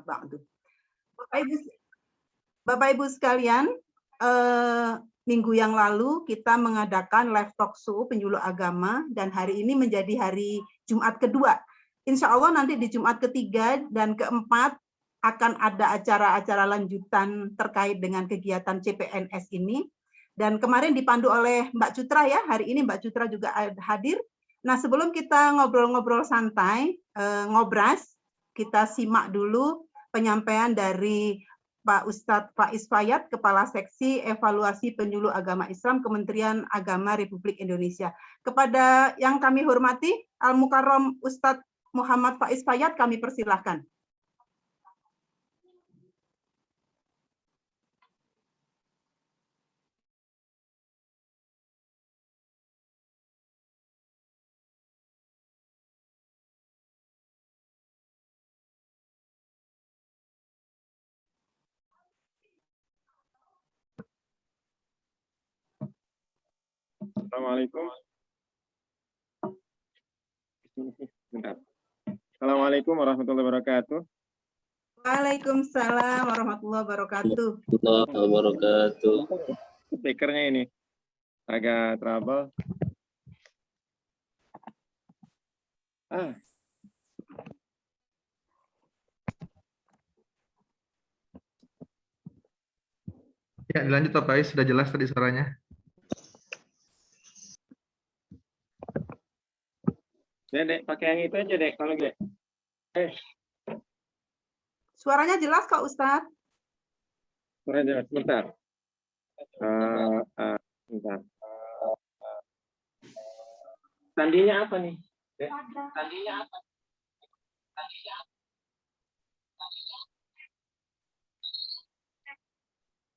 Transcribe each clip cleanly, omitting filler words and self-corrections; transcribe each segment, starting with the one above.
ba'du. Bapak Ibu sekalian, minggu yang lalu kita mengadakan live talk show penyuluh agama dan hari ini menjadi hari Jumat kedua. Insya Allah nanti di Jumat ketiga dan keempat akan ada acara-acara lanjutan terkait dengan kegiatan CPNS ini. Dan kemarin dipandu oleh Mbak Cutra ya, hari ini Mbak Cutra juga hadir. Nah sebelum kita ngobrol-ngobrol santai, ngobras, kita simak dulu penyampaian dari Pak Ustadz Faiz Fayad, Kepala Seksi Evaluasi Penyuluh Agama Islam Kementerian Agama Republik Indonesia. Kepada yang kami hormati, Al-Mukarram Ustadz Muhammad Faiz Fayad, kami persilahkan. Assalamualaikum. Assalamualaikum warahmatullahi wabarakatuh. Waalaikumsalam warahmatullahi wabarakatuh. Wabarakatuh. Speakernya ini agak trouble. Ya, dilanjut Pak Faiz, sudah jelas tadi suaranya. Dek, pakai yang itu aja, Dek, kalau Dek. Suaranya jelas kok, Ustadz. Suaranya jelas, sebentar. Bentar. Sandinya apa nih? Dek? Sandinya apa?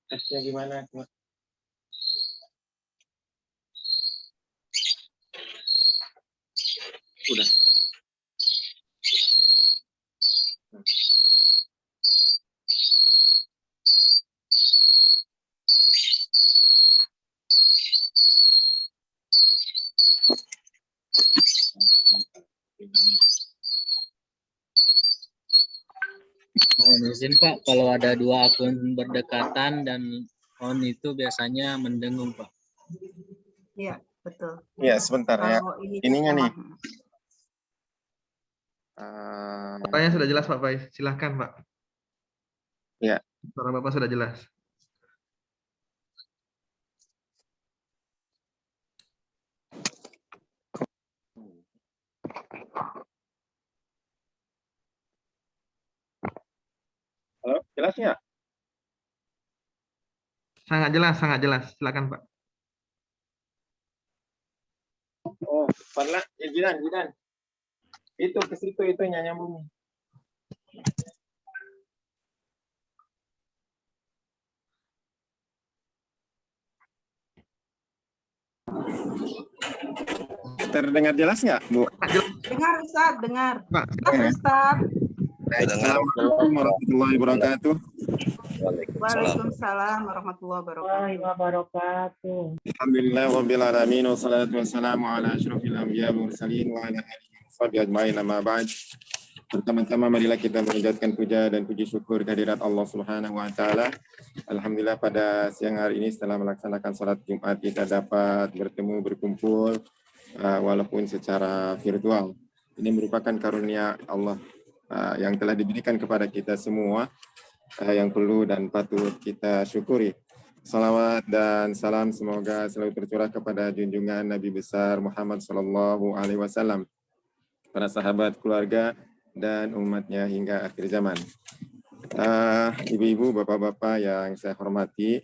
Tesnya gimana? Udah. Mohon izin Pak, kalau ada dua akun berdekatan dan on itu biasanya mendengung Pak. Iya, betul. Iya, sebentar ya. Ininya nih. Pertanyaan sudah jelas Pak Faiz, silahkan Pak. Ya. Suara Bapak sudah jelas. Halo, jelas nggak? Sangat jelas. Silakan Pak. Oh, Parla, Jidan. Itu ke situ itu nyambung. Terdengar jelas nggak, Bu? Dengar, Ustadz, dengar. Pak. Ustadz. Assalamualaikum warahmatullahi wabarakatuh. Waalaikumsalam warahmatullahi wabarakatuh. Alhamdulillah rabbil alamin wassalatu wassalamu ala asyrofil anbiya wal mursalin wa ala alihi washabihi ajmain amma ba'd. Pertama-tama marilah kita mengucapkan puja dan puji syukur kehadirat Allah Subhanahu wa taala. Alhamdulillah pada siang hari ini setelah melaksanakan salat Jumat kita dapat bertemu berkumpul walaupun secara virtual. Ini merupakan karunia Allah yang telah diberikan kepada kita semua yang perlu dan patut kita syukuri. Salawat dan salam semoga selalu tercurah kepada junjungan Nabi besar Muhammad sallallahu alaihi wasallam, para sahabat, keluarga dan umatnya hingga akhir zaman. Ibu-ibu, bapak-bapak yang saya hormati,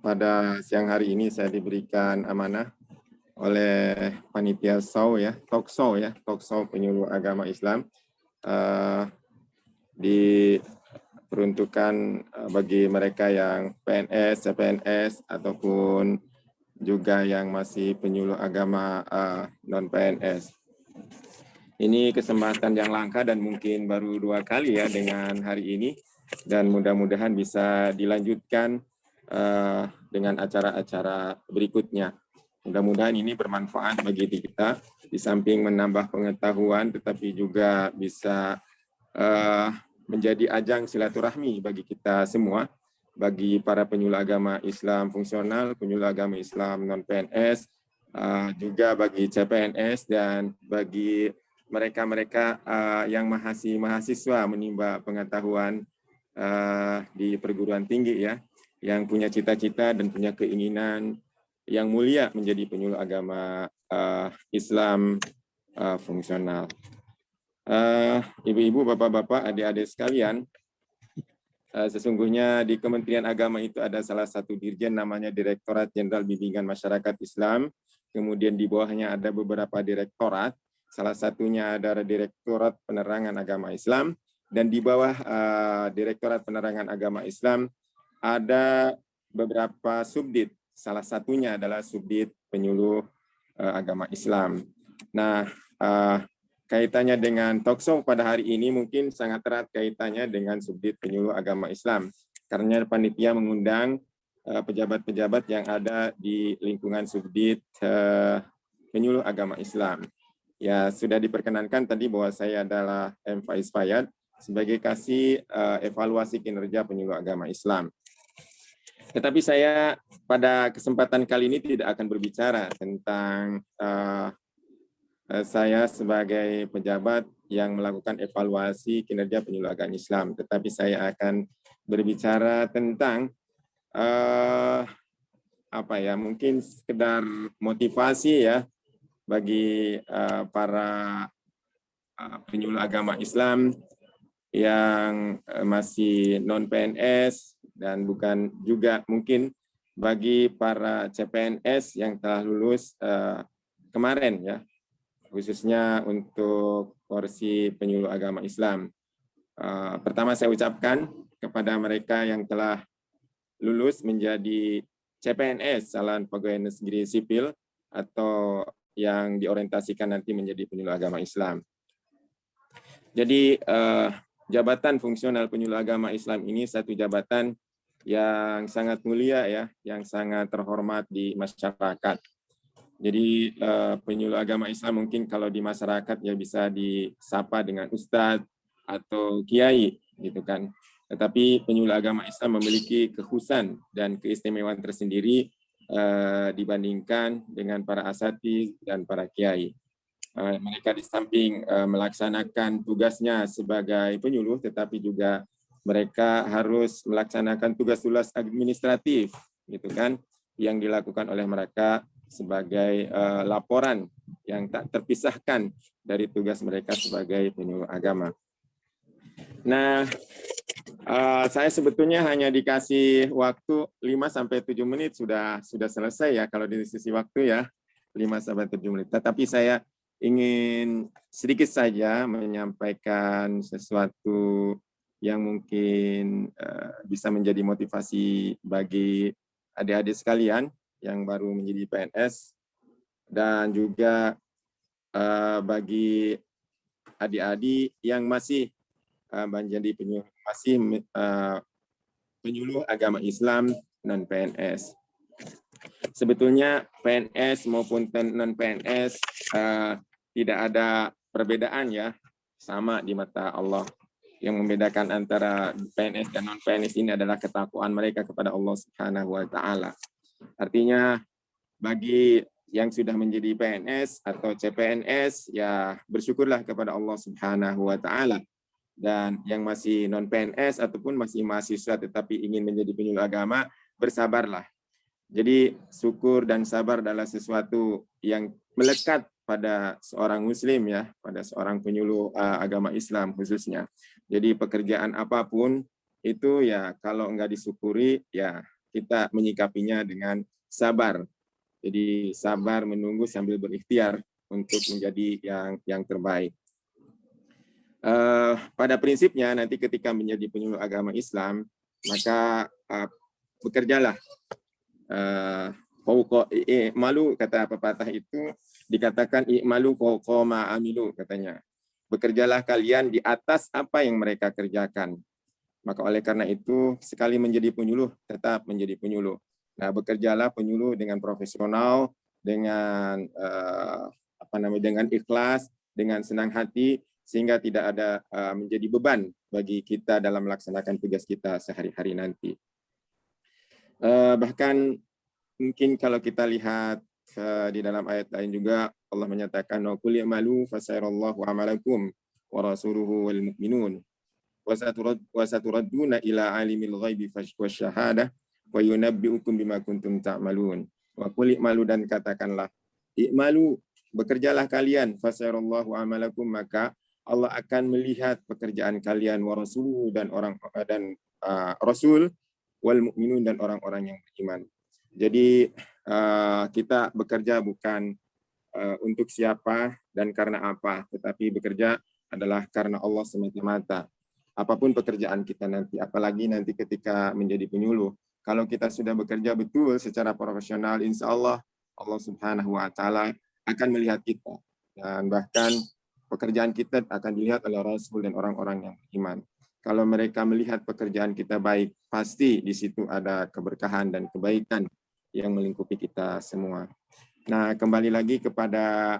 pada siang hari ini saya diberikan amanah oleh panitia talk show penyuluh agama Islam, diperuntukkan bagi mereka yang PNS, CPNS ataupun juga yang masih penyuluh agama non PNS. Ini kesempatan yang langka dan mungkin baru 2 kali ya dengan hari ini, dan mudah-mudahan bisa dilanjutkan dengan acara-acara berikutnya. Mudah-mudahan ini bermanfaat bagi kita, di samping menambah pengetahuan tetapi juga bisa menjadi ajang silaturahmi bagi kita semua, bagi para penyuluh agama Islam fungsional, penyuluh agama Islam non-PNS, juga bagi CPNS dan bagi mereka-mereka yang masih mahasiswa menimba pengetahuan di perguruan tinggi ya, yang punya cita-cita dan punya keinginan yang mulia menjadi penyuluh agama Islam fungsional. Ibu-ibu, bapak-bapak, adik-adik sekalian, sesungguhnya di Kementerian Agama itu ada salah satu dirjen namanya Direktorat Jenderal Bimbingan Masyarakat Islam. Kemudian di bawahnya ada beberapa direktorat. Salah satunya ada Direktorat Penerangan Agama Islam. Dan di bawah Direktorat Penerangan Agama Islam ada beberapa subdit. Salah satunya adalah subdit penyuluh agama Islam. Nah, kaitannya dengan talkshow pada hari ini mungkin sangat erat kaitannya dengan subdit penyuluh agama Islam. Karena panitia mengundang pejabat-pejabat yang ada di lingkungan subdit penyuluh agama Islam. Ya, sudah diperkenankan tadi bahwa saya adalah M. Faiz Fayad sebagai kasih evaluasi kinerja penyuluh agama Islam. Tetapi saya pada kesempatan kali ini tidak akan berbicara tentang saya sebagai pejabat yang melakukan evaluasi kinerja penyuluh agama Islam, tetapi saya akan berbicara tentang mungkin sekedar motivasi ya bagi para penyuluh agama Islam yang masih non PNS dan bukan juga mungkin bagi para CPNS yang telah lulus kemarin ya, khususnya untuk porsi penyuluh agama Islam. Pertama saya ucapkan kepada mereka yang telah lulus menjadi CPNS, calon pegawai negeri sipil, atau yang diorientasikan nanti menjadi penyuluh agama Islam. Jadi jabatan fungsional penyuluh agama Islam ini satu jabatan yang sangat mulia ya, yang sangat terhormat di masyarakat. Jadi penyuluh agama Islam mungkin kalau di masyarakat ya bisa disapa dengan ustadz atau kiai gitu kan. Tetapi penyuluh agama Islam memiliki kekhususan dan keistimewaan tersendiri dibandingkan dengan para asatidz dan para kiai. Mereka di samping melaksanakan tugasnya sebagai penyuluh, tetapi juga mereka harus melaksanakan tugas-tugas administratif gitu kan, yang dilakukan oleh mereka sebagai laporan yang tak terpisahkan dari tugas mereka sebagai penyuluh agama. Nah, saya sebetulnya hanya dikasih waktu 5-7 menit sudah selesai ya kalau dari sisi waktu ya, 5-7 menit. Tetapi saya ingin sedikit saja menyampaikan sesuatu yang mungkin bisa menjadi motivasi bagi adik-adik sekalian yang baru menjadi PNS dan juga bagi adik-adik yang masih menjadi penyuluh agama Islam non PNS. Sebetulnya PNS maupun non PNS tidak ada perbedaan ya, sama di mata Allah. Yang membedakan antara PNS dan non PNS ini adalah ketakwaan mereka kepada Allah Subhanahu wa taala. Artinya bagi yang sudah menjadi PNS atau CPNS ya bersyukurlah kepada Allah Subhanahu wa taala. Dan yang masih non PNS ataupun masih mahasiswa tetapi ingin menjadi penyuluh agama, bersabarlah. Jadi syukur dan sabar adalah sesuatu yang melekat pada seorang muslim ya, pada seorang penyuluh agama Islam khususnya. Jadi pekerjaan apapun itu ya kalau enggak disyukuri ya kita menyikapinya dengan sabar. Jadi sabar menunggu sambil berikhtiar untuk menjadi yang terbaik. Pada prinsipnya nanti ketika menjadi penyuluh agama Islam maka bekerjalah. Malu kata pepatah itu dikatakan i'malu fawqa ma amilu katanya. Bekerjalah kalian di atas apa yang mereka kerjakan. Maka oleh karena itu sekali menjadi penyuluh tetap menjadi penyuluh. Nah, bekerjalah penyuluh dengan profesional, dengan dengan ikhlas, dengan senang hati sehingga tidak ada menjadi beban bagi kita dalam melaksanakan tugas kita sehari-hari nanti. Bahkan mungkin kalau kita lihat di dalam ayat lain juga Allah menyatakan wa qul i'malu fasayarallahu amalakum wa rasuluhu wal mu'minun wa saturadduna ila alimil ghaibi wasyahadah wa yunabbi'ukum bima kuntum ta'malun. Wa qul i'malu, dan katakanlah i'malu, bekerjalah kalian, fasayarallahu amalakum, maka Allah akan melihat pekerjaan kalian, wa rasuluhu, dan rasul, wal mu'minun, dan orang-orang yang beriman. Jadi kita bekerja bukan untuk siapa dan karena apa, tetapi bekerja adalah karena Allah semata-mata. Apapun pekerjaan kita nanti, apalagi nanti ketika menjadi penyuluh, kalau kita sudah bekerja betul secara profesional, insya Allah Allah Subhanahu wa Ta'ala akan melihat kita, dan bahkan pekerjaan kita akan dilihat oleh Rasul dan orang-orang yang beriman. Kalau mereka melihat pekerjaan kita baik, pasti di situ ada keberkahan dan kebaikan yang melingkupi kita semua. Nah, kembali lagi kepada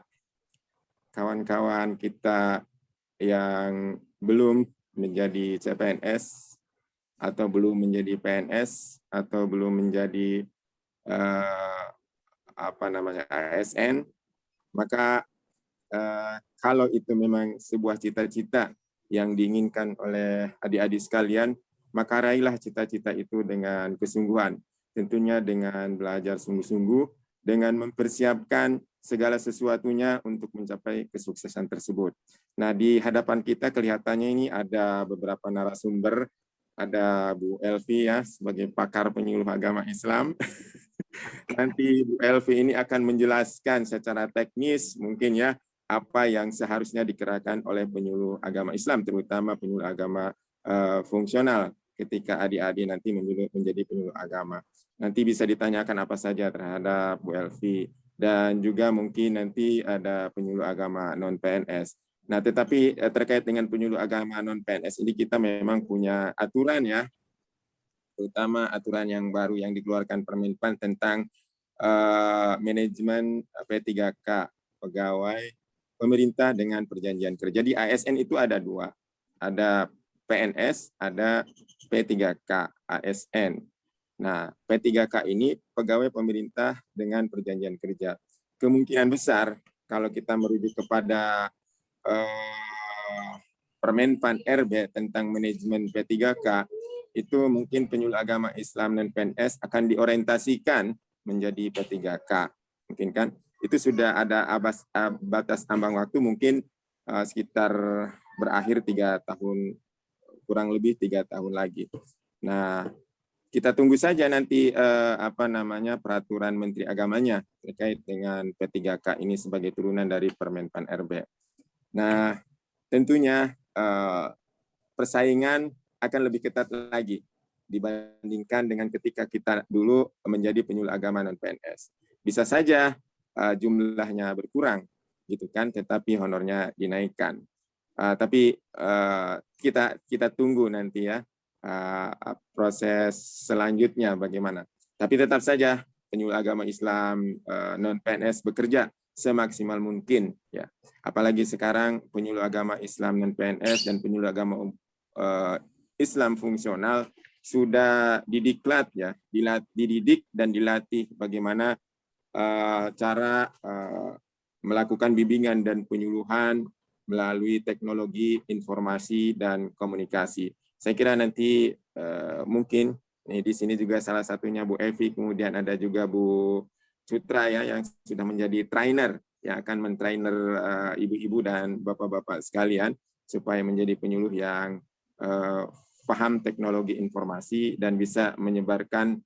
kawan-kawan kita yang belum menjadi CPNS atau belum menjadi PNS atau belum menjadi ASN, maka kalau itu memang sebuah cita-cita yang diinginkan oleh adik-adik sekalian, maka raihlah cita-cita itu dengan kesungguhan. Tentunya dengan belajar sungguh-sungguh, dengan mempersiapkan segala sesuatunya untuk mencapai kesuksesan tersebut. Nah, di hadapan kita kelihatannya ini ada beberapa narasumber. Ada Bu Elvi ya, sebagai pakar penyuluh agama Islam. Nanti Bu Elvi ini akan menjelaskan secara teknis mungkin ya, apa yang seharusnya dikerjakan oleh penyuluh agama Islam, terutama penyuluh agama fungsional ketika adik-adik nanti menjadi penyuluh agama. Nanti bisa ditanyakan apa saja terhadap Bu Elvi, dan juga mungkin nanti ada penyuluh agama non-PNS. Nah, tetapi terkait dengan penyuluh agama non-PNS ini kita memang punya aturan ya, terutama aturan yang baru yang dikeluarkan Permenpan tentang manajemen P3K, pegawai pemerintah dengan perjanjian kerja. Di ASN itu ada dua, ada PNS, ada P3K, ASN. Nah, P3K ini pegawai pemerintah dengan perjanjian kerja. Kemungkinan besar kalau kita merujuk kepada Permenpan RB tentang manajemen P3K, itu mungkin penyuluh agama Islam dan PNS akan diorientasikan menjadi P3K. Mungkin kan itu sudah ada batas ambang waktu, mungkin sekitar berakhir 3 tahun, kurang lebih 3 tahun lagi. Nah, kita tunggu saja nanti peraturan Menteri Agamanya terkait dengan P3K ini sebagai turunan dari Permenpan RB. Nah, tentunya persaingan akan lebih ketat lagi dibandingkan dengan ketika kita dulu menjadi penyuluh agama non-PNS. Bisa saja jumlahnya berkurang, gitu kan, tetapi honornya dinaikkan. Tapi kita tunggu nanti ya proses selanjutnya bagaimana. Tapi tetap saja penyuluh agama Islam non-PNS bekerja semaksimal mungkin ya. Apalagi sekarang penyuluh agama Islam dan PNS dan penyuluh agama Islam fungsional sudah didiklat ya, dididik dan dilatih bagaimana cara melakukan bimbingan dan penyuluhan melalui teknologi informasi dan komunikasi. Saya kira nanti mungkin di sini juga salah satunya Bu Evi, kemudian ada juga Bu Sutra ya, yang sudah menjadi trainer, yang akan mentrainer ibu-ibu dan bapak-bapak sekalian supaya menjadi penyuluh yang paham teknologi informasi dan bisa menyebarkan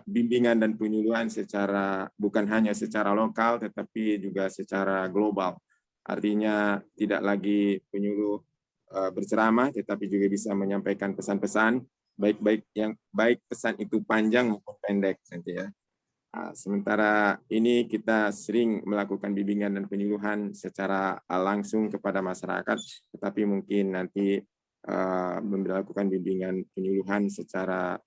bimbingan dan penyuluhan secara bukan hanya secara lokal tetapi juga secara global. Artinya tidak lagi penyuluh berceramah tetapi juga bisa menyampaikan pesan-pesan baik pesan itu panjang maupun pendek nanti ya. Sementara ini kita sering melakukan bimbingan dan penyuluhan secara langsung kepada masyarakat, tetapi mungkin nanti melakukan bimbingan penyuluhan secara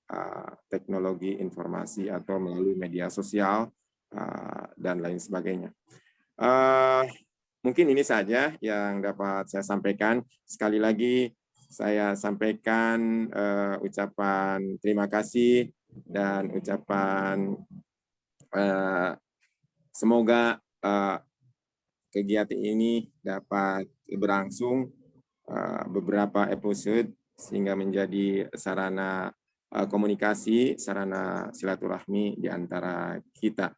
teknologi informasi atau melalui media sosial dan lain sebagainya. Mungkin ini saja yang dapat saya sampaikan. Sekali lagi saya sampaikan ucapan terima kasih dan ucapan semoga kegiatan ini dapat berlangsung beberapa episode sehingga menjadi sarana komunikasi, sarana silaturahmi di antara kita.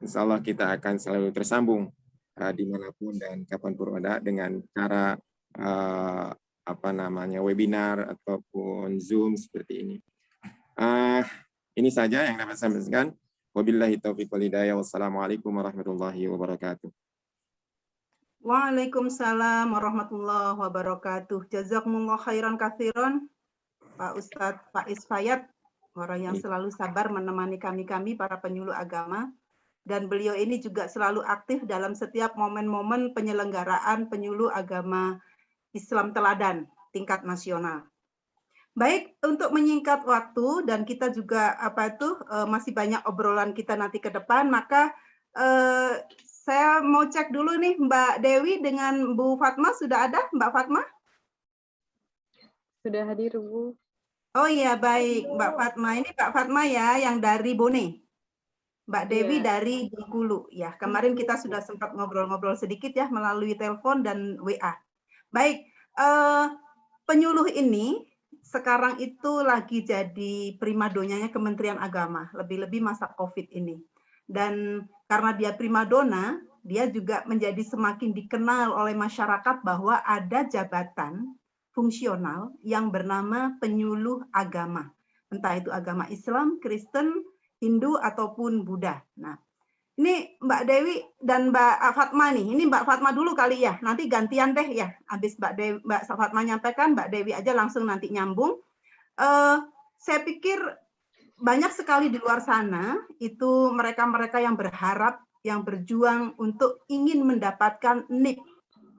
Insya Allah kita akan selalu tersambung dimanapun dan kapanpun ada dengan cara webinar ataupun Zoom seperti ini. Ini saja yang dapat saya sampaikan. Wabillahi taufiq wal hidayah. Wassalamualaikum warahmatullahi wabarakatuh. Waalaikumsalam warahmatullahi wabarakatuh. Jazakumullah khairan katsiran, Pak Ustadz Faiz Fayad, orang yang selalu sabar menemani kami para penyuluh agama. Dan beliau ini juga selalu aktif dalam setiap momen-momen penyelenggaraan penyuluh agama Islam teladan tingkat nasional. Baik, untuk menyingkat waktu dan kita juga masih banyak obrolan kita nanti ke depan, maka saya mau cek dulu nih Mbak Dewi dengan Bu Fatma, sudah ada Mbak Fatma? Sudah hadir, Bu. Oh iya, baik Mbak Fatma. Ini Mbak Fatma ya yang dari Bone. Mbak Dewi dari Bengkulu. Ya, kemarin kita sudah sempat ngobrol-ngobrol sedikit ya melalui telepon dan WA. Baik, penyuluh ini sekarang itu lagi jadi primadonanya Kementerian Agama, lebih-lebih masa COVID ini. Dan karena dia primadona, dia juga menjadi semakin dikenal oleh masyarakat bahwa ada jabatan fungsional yang bernama penyuluh agama. Entah itu agama Islam, Kristen, Hindu, ataupun Buddha. Nah, ini Mbak Dewi dan Mbak Fatma nih. Ini Mbak Fatma dulu kali ya. Nanti gantian deh ya. Habis Mbak Fatma nyampaikan, Mbak Dewi aja langsung nanti nyambung. Saya pikir banyak sekali di luar sana itu mereka-mereka yang berharap, yang berjuang untuk ingin mendapatkan NIP,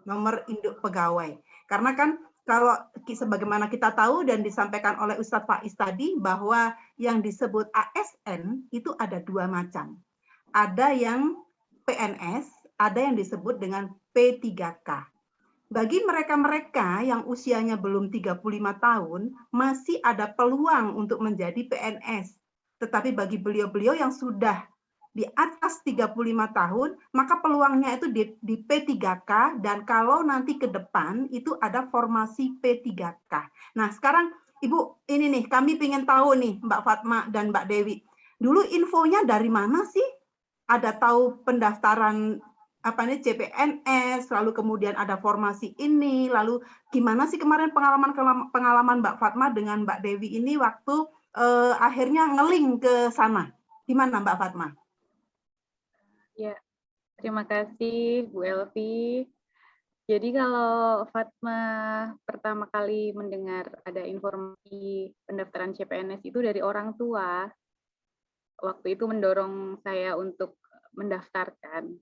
nomor induk pegawai. Karena kan kalau sebagaimana kita tahu dan disampaikan oleh Ustadz Faiz tadi bahwa yang disebut ASN itu ada dua macam. Ada yang PNS, ada yang disebut dengan P3K. Bagi mereka-mereka yang usianya belum 35 tahun, masih ada peluang untuk menjadi PNS. Tetapi bagi beliau-beliau yang sudah di atas 35 tahun, maka peluangnya itu di P3K, dan kalau nanti ke depan itu ada formasi P3K. Nah, sekarang Ibu, ini nih, kami ingin tahu nih, Mbak Fatma dan Mbak Dewi. Dulu infonya dari mana sih? Ada tahu pendaftaran CPNS, lalu kemudian ada formasi ini, lalu gimana sih kemarin pengalaman Mbak Fatma dengan Mbak Dewi ini waktu akhirnya ngeling ke sana? Gimana Mbak Fatma? Ya, terima kasih Bu Elvi. Jadi kalau Fatma pertama kali mendengar ada informasi pendaftaran CPNS itu dari orang tua, waktu itu mendorong saya untuk mendaftarkan.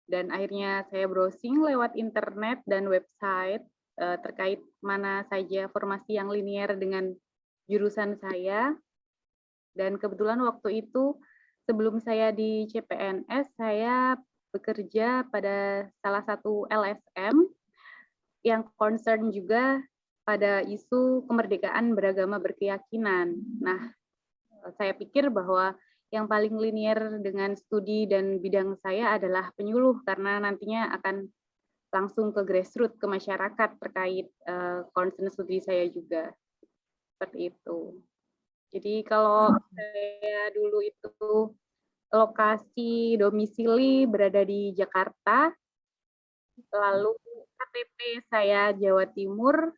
Dan akhirnya saya browsing lewat internet dan website terkait mana saja formasi yang linear dengan jurusan saya. Dan kebetulan waktu itu sebelum saya di CPNS, saya bekerja pada salah satu LSM yang concern juga pada isu kemerdekaan beragama berkeyakinan. Nah, saya pikir bahwa yang paling linear dengan studi dan bidang saya adalah penyuluh, karena nantinya akan langsung ke grassroots, ke masyarakat terkait concern studi saya juga. Seperti itu. Jadi kalau saya dulu itu lokasi domisili berada di Jakarta, lalu KTP saya Jawa Timur,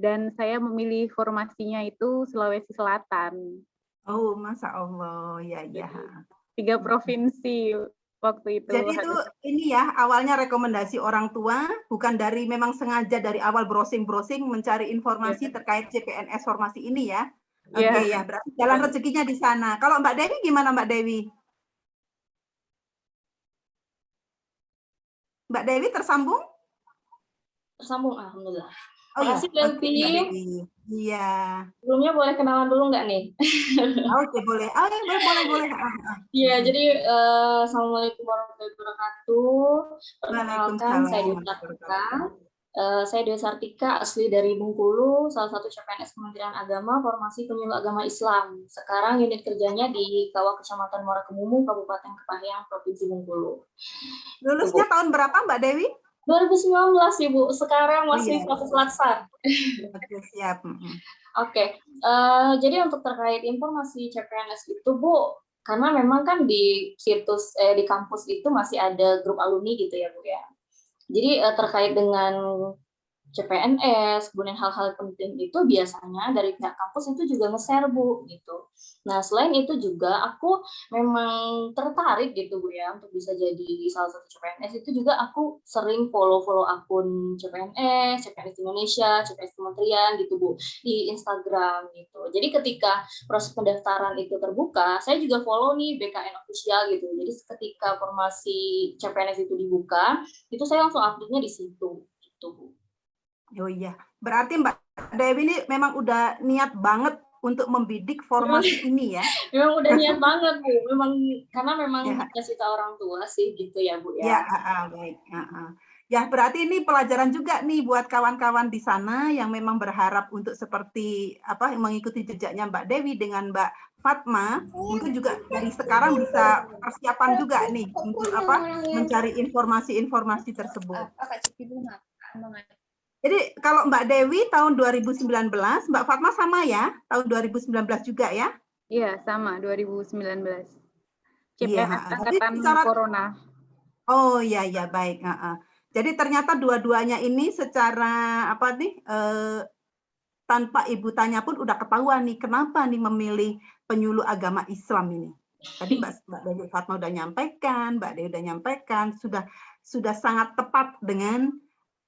dan saya memilih formasinya itu Sulawesi Selatan. Oh, Masya Allah, ya. 3 provinsi waktu itu. Jadi itu ini ya, awalnya rekomendasi orang tua, bukan dari memang sengaja dari awal browsing-browsing mencari informasi terkait CPNS formasi ini ya. Oke ya, berarti jalan rezekinya di sana. Kalau Mbak Dewi gimana Mbak Dewi? Mbak Dewi tersambung? Tersambung, alhamdulillah. Oh ya, Makasih, oke Mbak Delvi. Dewi. Iya. Sebelumnya boleh kenalan dulu nggak nih? Oke, boleh. Oh ya, boleh. Iya, jadi Assalamualaikum warahmatullahi wabarakatuh. Perkenalkan, Waalaikumsalam saya Dewi warahmatullahi Sartika. wabarakatuh. Saya Dewi Sartika, asli dari Bengkulu, salah satu CPNS Kementerian Agama, formasi penyuluh agama Islam. Sekarang unit kerjanya di Kawah Kecamatan Muara Kemumu, Kabupaten Kepahyang, Provinsi Bengkulu. Lulusnya tahun berapa Mbak Dewi? 2019, Ibu. Sekarang Oh masih iya. proses laksar. Oke, siap. Oke, jadi untuk terkait informasi CPNS itu, Bu, karena memang kan di situs di kampus itu masih ada grup alumni gitu ya, Bu ya. Jadi terkait dengan CPNS, kemudian hal-hal penting itu biasanya dari pihak kampus itu juga nge-share, Bu, gitu. Nah, selain itu juga aku memang tertarik gitu, Bu ya, untuk bisa jadi salah satu CPNS. Itu juga aku sering follow akun CPNS Indonesia, CPNS Kementerian gitu, Bu, di Instagram gitu. Jadi ketika proses pendaftaran itu terbuka, saya juga follow nih BKN Official gitu. Jadi ketika formasi CPNS itu dibuka, itu saya langsung update-nya di situ, gitu, Bu. Oh iya, berarti Mbak Dewi ini memang udah niat banget untuk membidik formasi ini ya? Memang udah niat banget, Bu. Karena dikasih tahu orang tua sih gitu ya, Bu ya. Baik. Ya, berarti ini pelajaran juga nih buat kawan-kawan di sana yang memang berharap untuk seperti mengikuti jejaknya Mbak Dewi dengan Mbak Fatma, mungkin juga dari sekarang bisa persiapan juga nih untuk mencari informasi-informasi tersebut. Jadi kalau Mbak Dewi tahun 2019, Mbak Fatma sama ya? Tahun 2019 juga ya? Iya, sama 2019. Iya, CPNS angkatan corona. Oh iya, baik. Jadi ternyata dua-duanya ini secara tanpa Ibu tanya pun udah ketahuan nih kenapa nih memilih penyuluh agama Islam ini. Tadi Mbak Dewi Fatma udah nyampaikan, Mbak Dewi udah nyampaikan, sudah sangat tepat dengan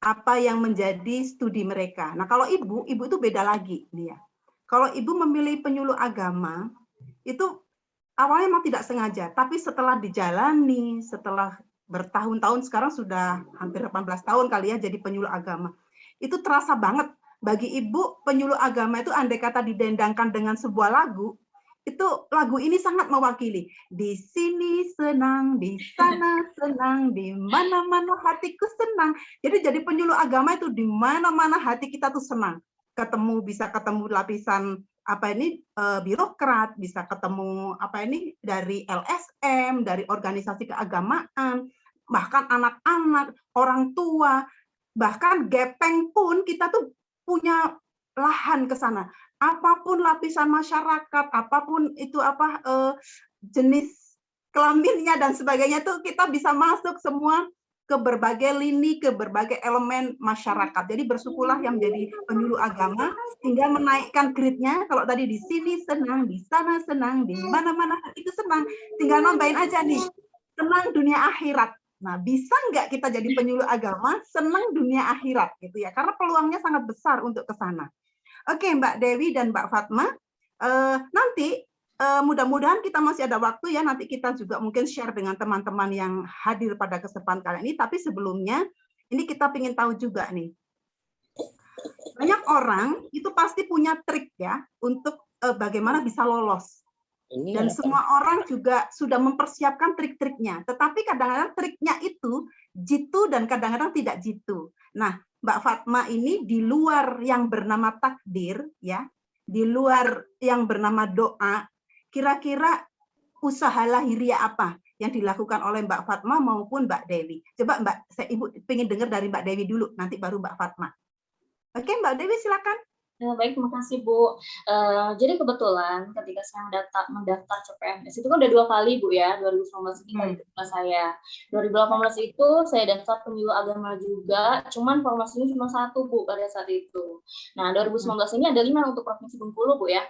apa yang menjadi studi mereka. Nah, kalau ibu itu beda lagi dia. Kalau ibu memilih penyuluh agama, itu awalnya memang tidak sengaja, tapi setelah dijalani, setelah bertahun-tahun, sekarang sudah hampir 18 tahun kali ya jadi penyuluh agama. Itu terasa banget bagi ibu penyuluh agama itu andai kata didendangkan dengan sebuah lagu, itu lagu ini sangat mewakili. Di sini senang, di sana senang, di mana-mana hatiku senang. Jadi penyuluh agama itu di mana-mana hati kita tuh senang. Bisa ketemu lapisan birokrat, bisa ketemu dari LSM, dari organisasi keagamaan, bahkan anak-anak, orang tua, bahkan gepeng pun kita tuh punya lahan ke sana. Apapun lapisan masyarakat, apapun itu jenis kelaminnya dan sebagainya tuh kita bisa masuk semua ke berbagai lini, ke berbagai elemen masyarakat. Jadi bersyukurlah yang menjadi penyuluh agama hingga menaikkan grade-nya. Kalau tadi di sini senang, di sana senang, di mana-mana itu senang. Tinggal nambahin aja nih, senang dunia akhirat. Nah, bisa nggak kita jadi penyuluh agama senang dunia akhirat gitu ya? Karena peluangnya sangat besar untuk ke sana. Oke, Mbak Dewi dan Mbak Fatma, nanti mudah-mudahan kita masih ada waktu ya, nanti kita juga mungkin share dengan teman-teman yang hadir pada kesempatan kali ini, tapi sebelumnya ini kita ingin tahu juga nih, banyak orang itu pasti punya trik ya untuk bagaimana bisa lolos. Dan semua orang juga sudah mempersiapkan trik-triknya, tetapi kadang-kadang triknya itu jitu dan kadang-kadang tidak jitu. Nah, Mbak Fatma ini di luar yang bernama takdir, ya, di luar yang bernama doa, kira-kira usaha lahiriah apa yang dilakukan oleh Mbak Fatma maupun Mbak Dewi? Coba Ibu ingin dengar dari Mbak Dewi dulu, nanti baru Mbak Fatma. Oke, Mbak Dewi silakan. Baik, terima kasih Bu. Jadi kebetulan ketika saya mendaftar CPNS itu kan udah 2 kali Bu ya, 2019 ini kali kedua saya. 2018 itu saya daftar penyuluh agama juga, cuman formasinya cuma 1 Bu pada saat itu. Nah 2019 ini ada 5 untuk Provinsi Bengkulu Bu ya.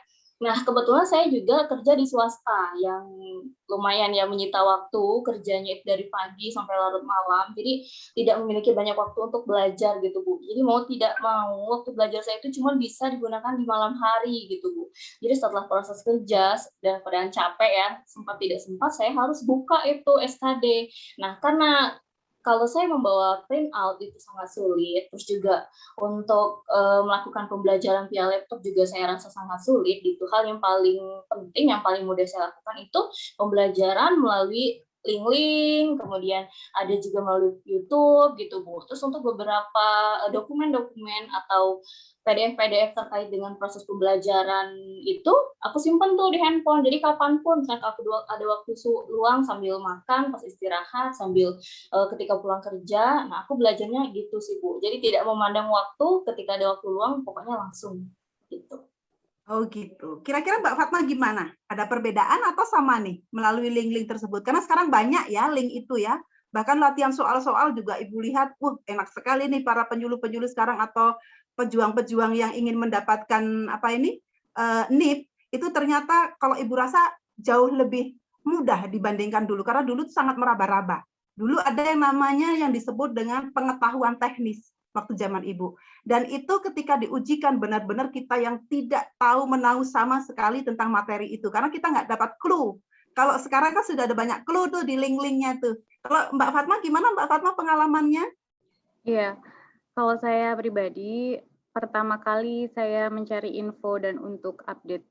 Nah kebetulan saya juga kerja di swasta yang lumayan ya menyita waktu, kerjanya itu dari pagi sampai larut malam, jadi tidak memiliki banyak waktu untuk belajar gitu Bu. Jadi mau tidak mau waktu belajar saya itu cuma bisa digunakan di malam hari gitu Bu. Jadi setelah proses kerja dan keadaan capek ya, sempat tidak sempat saya harus buka itu SKD. Nah karena kalau saya membawa print out itu sangat sulit, terus juga untuk melakukan pembelajaran via laptop juga saya rasa sangat sulit gitu. Hal yang paling penting, yang paling mudah saya lakukan itu pembelajaran melalui link-link, kemudian ada juga melalui YouTube gitu Bu. Terus untuk beberapa dokumen-dokumen atau PDF terkait dengan proses pembelajaran itu aku simpan tuh di handphone. Jadi kapanpun saat aku ada waktu luang sambil makan, pas istirahat, sambil ketika pulang kerja, nah aku belajarnya gitu sih Bu. Jadi tidak memandang waktu, ketika ada waktu luang pokoknya langsung gitu. Oh gitu. Kira-kira Mbak Fatma gimana? Ada perbedaan atau sama nih melalui link-link tersebut? Karena sekarang banyak ya link itu ya. Bahkan latihan soal-soal juga Ibu lihat, enak sekali nih para penyuluh-penyuluh sekarang atau pejuang-pejuang yang ingin mendapatkan NIP, itu ternyata kalau Ibu rasa jauh lebih mudah dibandingkan dulu. Karena dulu itu sangat meraba-raba. Dulu ada yang namanya yang disebut dengan pengetahuan teknis waktu zaman Ibu. Dan itu ketika diujikan benar-benar kita yang tidak tahu menahu sama sekali tentang materi itu. Karena kita nggak dapat clue. Kalau sekarang kan sudah ada banyak clue tuh di link-linknya tuh. Kalau Mbak Fatma gimana Mbak Fatma pengalamannya? Iya, kalau saya pribadi, pertama kali saya mencari info dan untuk update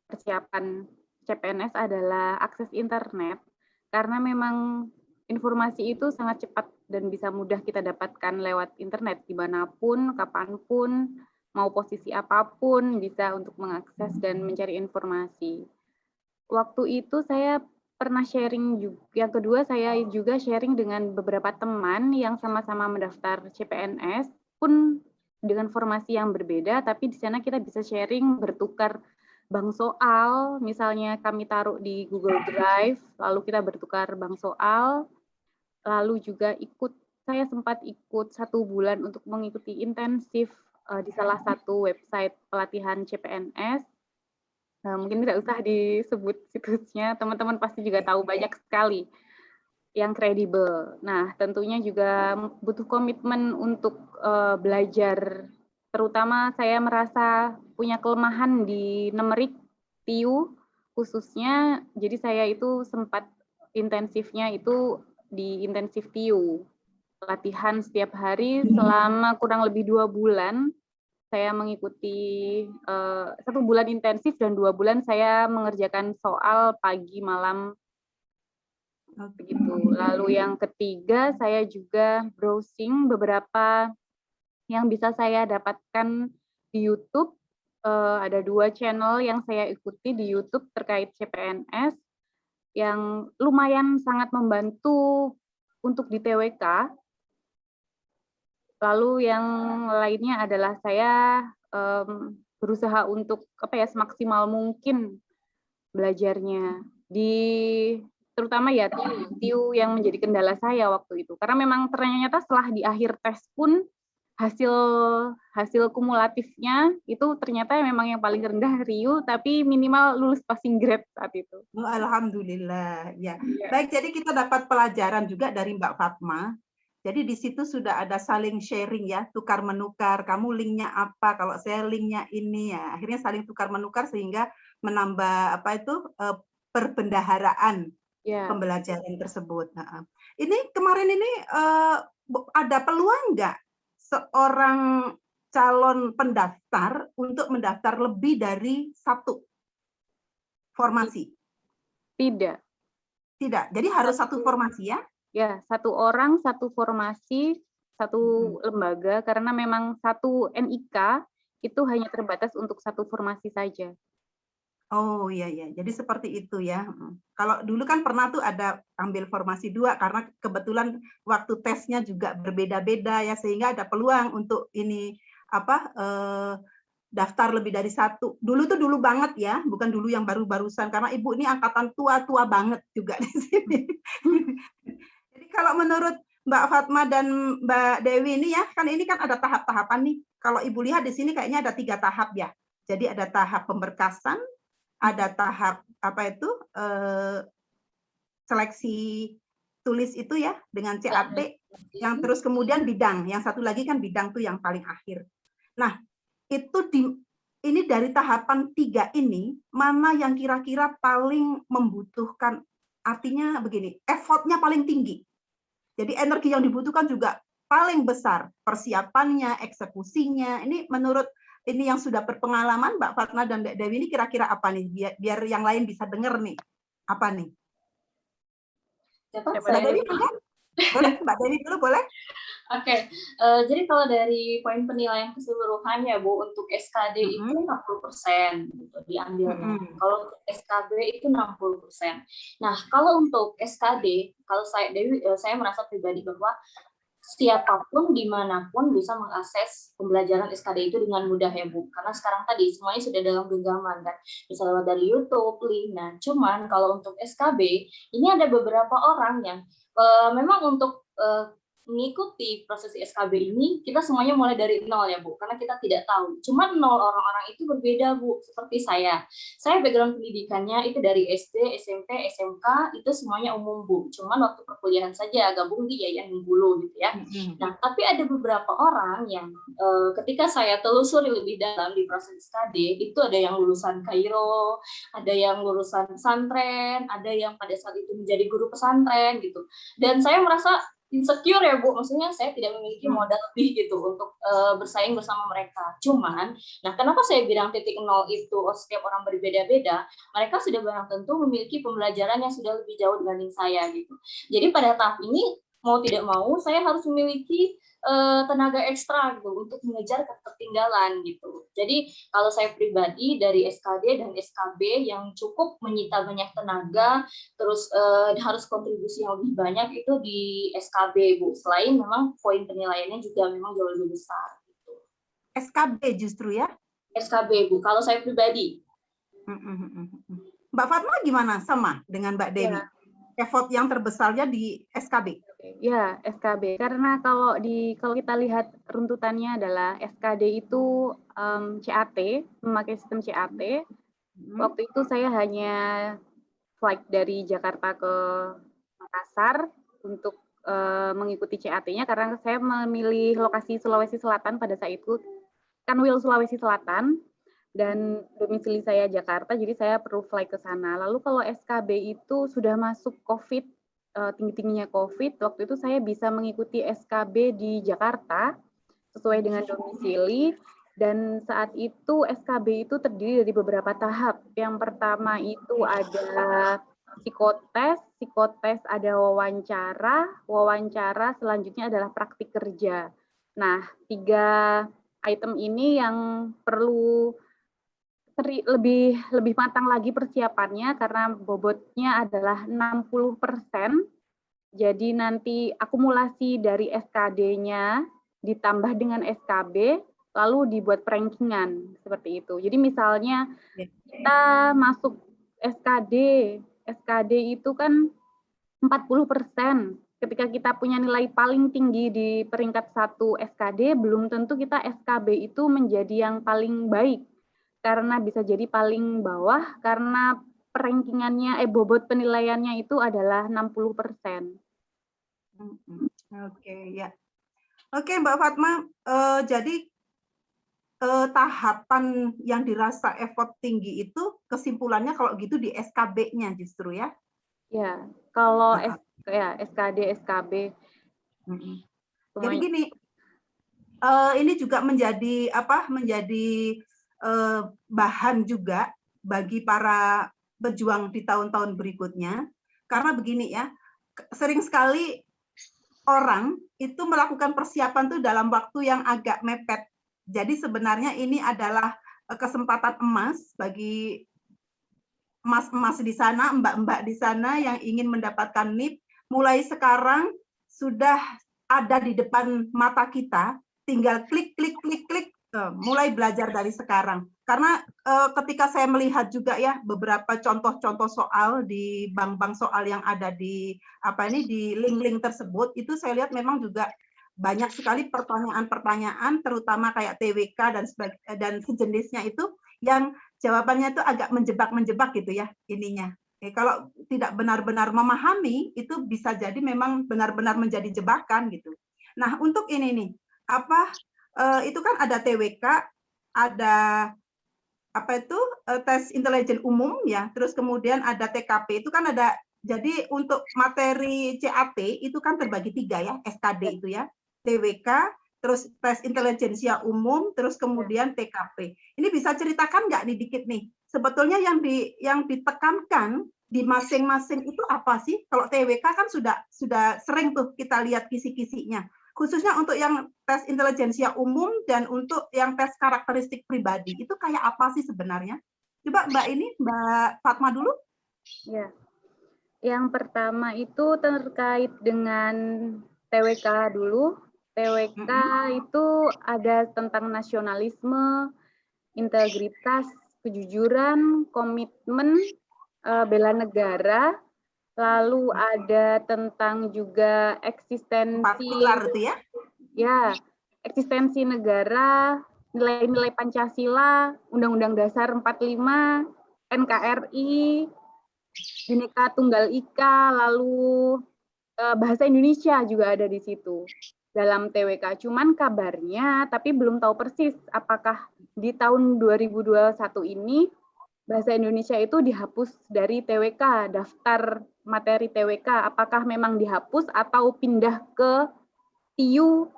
persiapan CPNS adalah akses internet. Karena memang informasi itu sangat cepat dan bisa mudah kita dapatkan lewat internet dimanapun, kapanpun, mau posisi apapun bisa untuk mengakses dan mencari informasi. Waktu itu saya pernah sharing juga, yang kedua saya juga sharing dengan beberapa teman yang sama-sama mendaftar CPNS, pun dengan formasi yang berbeda, tapi di sana kita bisa sharing, bertukar bank soal, misalnya kami taruh di Google Drive, lalu kita bertukar bank soal, lalu juga saya sempat ikut 1 bulan untuk mengikuti intensif di salah satu website pelatihan CPNS. Mungkin tidak usah disebut situsnya, teman-teman pasti juga tahu banyak sekali yang kredibel. Nah, tentunya juga butuh komitmen untuk belajar. Terutama saya merasa punya kelemahan di numerik TIU khususnya, jadi saya itu sempat intensifnya itu di intensif TIU. Latihan setiap hari selama kurang lebih 2 bulan. Saya mengikuti 1 bulan intensif dan 2 bulan saya mengerjakan soal pagi malam begitu. Lalu yang ketiga saya juga browsing beberapa yang bisa saya dapatkan di YouTube. Ada 2 channel yang saya ikuti di YouTube terkait CPNS yang lumayan sangat membantu untuk di TWK. Lalu yang lainnya adalah saya berusaha untuk semaksimal mungkin belajarnya terutama ya TIU yang menjadi kendala saya waktu itu. Karena memang ternyata setelah di akhir tes pun hasil kumulatifnya itu ternyata memang yang paling rendah RIU, tapi minimal lulus passing grade saat itu. Alhamdulillah ya. Baik, jadi kita dapat pelajaran juga dari Mbak Fatma. Jadi di situ sudah ada saling sharing ya, tukar menukar. Kamu linknya apa? Kalau saya linknya ini ya. Akhirnya saling tukar menukar sehingga menambah perbendaharaan pembelajaran tersebut. Nah, ini kemarin ini ada peluang nggak seorang calon pendaftar untuk mendaftar lebih dari 1 formasi? Tidak. Tidak. Jadi harus 1 formasi ya? Ya, 1 orang, 1 formasi, 1 lembaga, karena memang 1 NIK itu hanya terbatas untuk 1 formasi saja. Oh iya, jadi seperti itu ya. Kalau dulu kan pernah tuh ada ambil formasi 2 karena kebetulan waktu tesnya juga berbeda-beda ya, sehingga ada peluang untuk ini daftar lebih dari 1. Dulu tuh dulu banget ya, bukan dulu yang baru-barusan, karena Ibu ini angkatan tua banget juga di sini. Jadi kalau menurut Mbak Fatma dan Mbak Dewi ini ya, ini kan ada tahap-tahapan nih. Kalau Ibu lihat di sini kayaknya ada 3 tahap ya. Jadi ada tahap pemberkasan, ada tahap seleksi tulis itu ya dengan CAT, yang terus kemudian bidang, yang satu lagi kan bidang tuh yang paling akhir. Nah, itu ini dari tahapan 3 ini mana yang kira-kira paling membutuhkan, artinya begini, effortnya paling tinggi. Jadi energi yang dibutuhkan juga paling besar, persiapannya, eksekusinya. Ini menurut ini yang sudah berpengalaman, Mbak Fatma dan Mbak Dewi, ini kira-kira apa nih? Biar yang lain bisa dengar nih. Apa nih? Siapa? Mbak Dewi, boleh? Mbak Dewi dulu boleh? Oke, jadi kalau dari poin penilaian keseluruhan ya Bu, untuk SKD itu 60% gitu diambilnya. Kalau untuk SKB itu 60%. Nah, kalau untuk SKD, kalau saya Dewi, saya merasa pribadi bahwa siapapun dimanapun bisa mengakses pembelajaran SKD itu dengan mudah ya Bu, karena sekarang tadi semuanya sudah dalam genggaman kan, bisa lewat dari YouTube, link. Nah, cuman kalau untuk SKB ini ada beberapa orang yang memang untuk mengikuti proses SKB ini kita semuanya mulai dari nol ya Bu, karena kita tidak tahu. Cuman nol orang-orang itu berbeda Bu, seperti saya background pendidikannya itu dari SD, SMP, SMK itu semuanya umum Bu, cuman waktu perkuliahan saja gabung di Yayan Bengkulu gitu ya. Nah, tapi ada beberapa orang yang ketika saya telusuri lebih dalam di proses SKD itu ada yang lulusan Kairo, ada yang lulusan pesantren, ada yang pada saat itu menjadi guru pesantren gitu, dan saya merasa insecure ya Bu, maksudnya saya tidak memiliki modal lebih gitu untuk bersaing bersama mereka. Cuman, nah kenapa saya bilang titik nol itu setiap orang berbeda-beda, mereka sudah barang tentu memiliki pembelajaran yang sudah lebih jauh dibanding saya gitu. Jadi pada tahap ini, mau tidak mau, saya harus memiliki tenaga ekstra gitu untuk mengejar ketertinggalan gitu. Jadi kalau saya pribadi dari SKD dan SKB yang cukup menyita banyak tenaga, terus harus kontribusi yang lebih banyak itu di SKB Bu. Selain memang poin penilaiannya juga memang jauh lebih besar. Gitu. SKB justru ya? SKB Bu. Kalau saya pribadi. Mbak Fatma gimana sama dengan Mbak Dewi? Ya. Effort yang terbesarnya di SKB. Ya, SKB. Karena kalau kita lihat runtutannya adalah SKD itu CAT, memakai sistem CAT. Waktu itu saya hanya flight dari Jakarta ke Makassar untuk mengikuti CAT-nya karena saya memilih lokasi Sulawesi Selatan pada saat itu, Kanwil Sulawesi Selatan. Dan domisili saya Jakarta, jadi saya perlu fly ke sana. Lalu kalau SKB itu sudah masuk COVID, tinggi-tingginya COVID, waktu itu saya bisa mengikuti SKB di Jakarta sesuai dengan domisili, dan saat itu SKB itu terdiri dari beberapa tahap. Yang pertama itu ada psikotes ada wawancara selanjutnya adalah praktik kerja. Nah, 3 item ini yang perlu lebih matang lagi persiapannya karena bobotnya adalah 60%. Jadi nanti akumulasi dari SKD-nya ditambah dengan SKB lalu dibuat rankingan seperti itu. Jadi misalnya kita masuk SKD itu kan 40%. Ketika kita punya nilai paling tinggi di peringkat 1 SKD, belum tentu kita SKB itu menjadi yang paling baik. Karena bisa jadi paling bawah karena rankingannya bobot penilaiannya itu adalah 60%. Oke, ya. Oke, Mbak Fatma, jadi tahapan yang dirasa effort tinggi itu kesimpulannya kalau gitu di SKB-nya justru ya? Ya, kalau SKD, SKB. Jadi gini, ini juga menjadi bahan juga bagi para pejuang di tahun-tahun berikutnya, karena begini ya, sering sekali orang itu melakukan persiapan tuh dalam waktu yang agak mepet. Jadi sebenarnya ini adalah kesempatan emas bagi emas-emas di sana, mbak-mbak di sana yang ingin mendapatkan NIP, mulai sekarang sudah ada di depan mata kita, tinggal klik, mulai belajar dari sekarang. Karena ketika saya melihat juga ya beberapa contoh-contoh soal di bank-bank soal yang ada di di link-link tersebut, itu saya lihat memang juga banyak sekali pertanyaan-pertanyaan, terutama kayak TWK dan sejenisnya itu yang jawabannya itu agak menjebak gitu ya ininya. Kalau tidak benar-benar memahami itu bisa jadi memang benar-benar menjadi jebakan gitu. Nah untuk ini nih itu kan ada TWK, ada tes intelijen umum ya, terus kemudian ada TKP, itu kan ada Jadi untuk materi CAT itu kan terbagi 3 ya, SKD itu ya, TWK, terus tes intelijensia umum, terus kemudian TKP. Ini bisa ceritakan nggak nih dikit nih, sebetulnya yang ditekankan di masing-masing itu apa sih? Kalau TWK kan sudah sering tuh kita lihat kisi-kisinya, khususnya untuk yang tes intelijensia umum dan untuk yang tes karakteristik pribadi, itu kayak apa sih sebenarnya? Coba Mbak Fatma dulu. Ya. Yang pertama itu terkait dengan TWK dulu. TWK itu ada tentang nasionalisme, integritas, kejujuran, komitmen, bela negara, lalu ada tentang juga eksistensi, itu ya? Ya, eksistensi negara, nilai-nilai Pancasila, Undang-Undang Dasar 45, NKRI, Bhinneka Tunggal Ika, lalu bahasa Indonesia juga ada di situ dalam TWK. Cuman kabarnya, tapi belum tahu persis apakah di tahun 2021 ini bahasa Indonesia itu dihapus dari TWK, daftar materi TWK. Apakah memang dihapus atau pindah ke TIU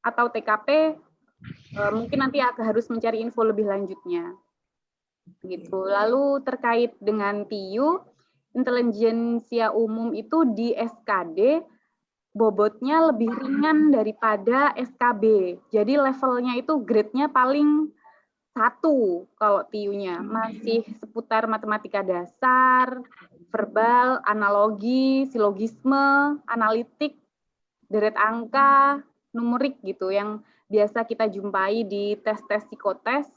atau TKP? Mungkin nanti harus mencari info lebih lanjutnya. Gitu. Lalu terkait dengan TIU, intelijensia umum itu di SKD bobotnya lebih ringan daripada SKB. Jadi levelnya itu grade-nya paling 1 kalau TIU-nya. Masih seputar matematika dasar, verbal, analogi, silogisme, analitik, deret angka, numerik gitu yang biasa kita jumpai di tes-tes psikotes,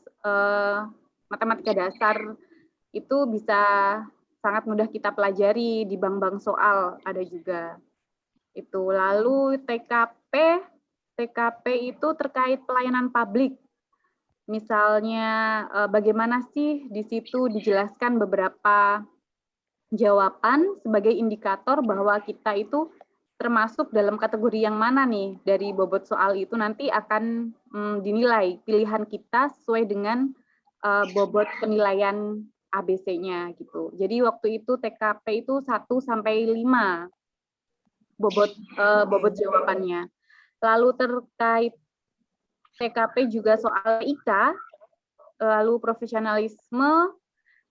matematika dasar itu bisa sangat mudah kita pelajari di bank-bank soal ada juga. Itu lalu TKP itu terkait pelayanan publik. Misalnya bagaimana sih di situ dijelaskan beberapa jawaban sebagai indikator bahwa kita itu termasuk dalam kategori yang mana nih dari bobot soal itu nanti akan dinilai pilihan kita sesuai dengan bobot penilaian ABC-nya gitu. Jadi waktu itu TKP itu 1 sampai 5 bobot jawabannya. Lalu terkait TKP juga soal IK, lalu profesionalisme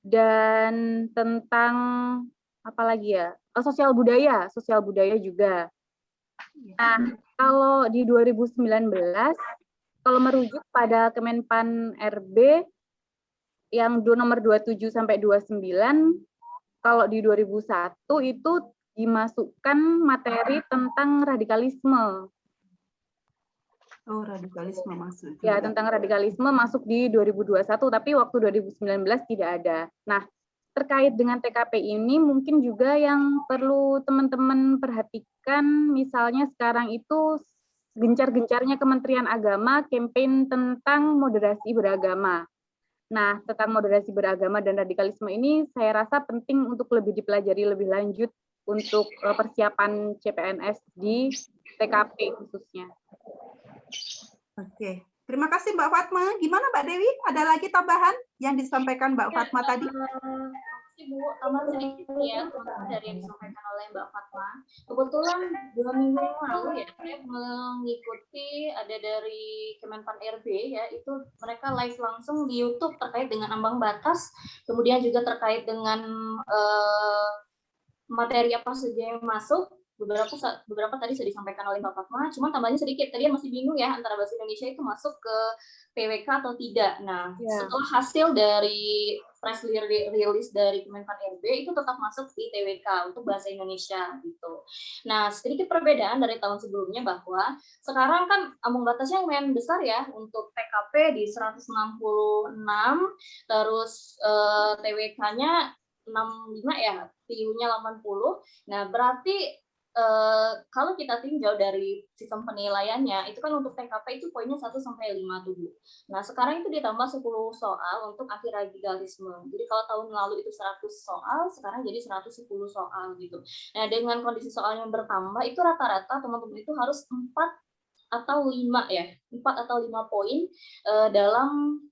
dan tentang apa lagi ya? Sosial budaya juga. Nah, kalau di 2019 kalau merujuk pada Kemenpan RB yang nomor 27 sampai 29, kalau di 2001 itu dimasukkan materi tentang radikalisme. Oh, radikalisme masuk. Ya, tentang radikalisme masuk di 2021, tapi waktu 2019 tidak ada. Nah, terkait dengan TKP ini mungkin juga yang perlu teman-teman perhatikan, misalnya sekarang itu gencar-gencarnya Kementerian Agama campaign tentang moderasi beragama. Nah, tentang moderasi beragama dan radikalisme ini saya rasa penting untuk lebih dipelajari lebih lanjut untuk persiapan CPNS di TKP khususnya. Oke, terima kasih Mbak Fatma. Gimana Mbak Dewi? Ada lagi tambahan yang disampaikan Mbak Fatma tadi? Bu, tambah sedikit ya dari yang disampaikan oleh Mbak Fatma. Kebetulan 2 minggu yang lalu ya, saya mengikuti ada dari Kemenpan RB ya, itu mereka live langsung di YouTube terkait dengan ambang batas, kemudian juga terkait dengan materi apa saja yang masuk. Beberapa tadi sudah disampaikan oleh Mbak Fatma, cuma tambahnya sedikit. Tadi masih bingung ya antara bahasa Indonesia itu masuk ke PWK atau tidak. Nah, setelah hasil dari press release dari Kemenpan RB itu tetap masuk di TWK untuk bahasa Indonesia gitu. Nah, sedikit perbedaan dari tahun sebelumnya bahwa sekarang kan ambang batasnya lumayan besar ya untuk TKP di 166, terus TWK-nya 65 ya, TIU-nya 80. Nah, berarti kalau kita tinjau dari sistem penilaiannya, itu kan untuk TKP itu poinnya 1 sampai 5 tuh, Bu. Nah, sekarang itu ditambah 10 soal untuk anti radikalisme. Jadi kalau tahun lalu itu 100 soal, sekarang jadi 110 soal gitu. Nah, dengan kondisi soal yang bertambah, itu rata-rata teman-teman itu harus 4 atau 5 ya, 4 atau 5 poin dalam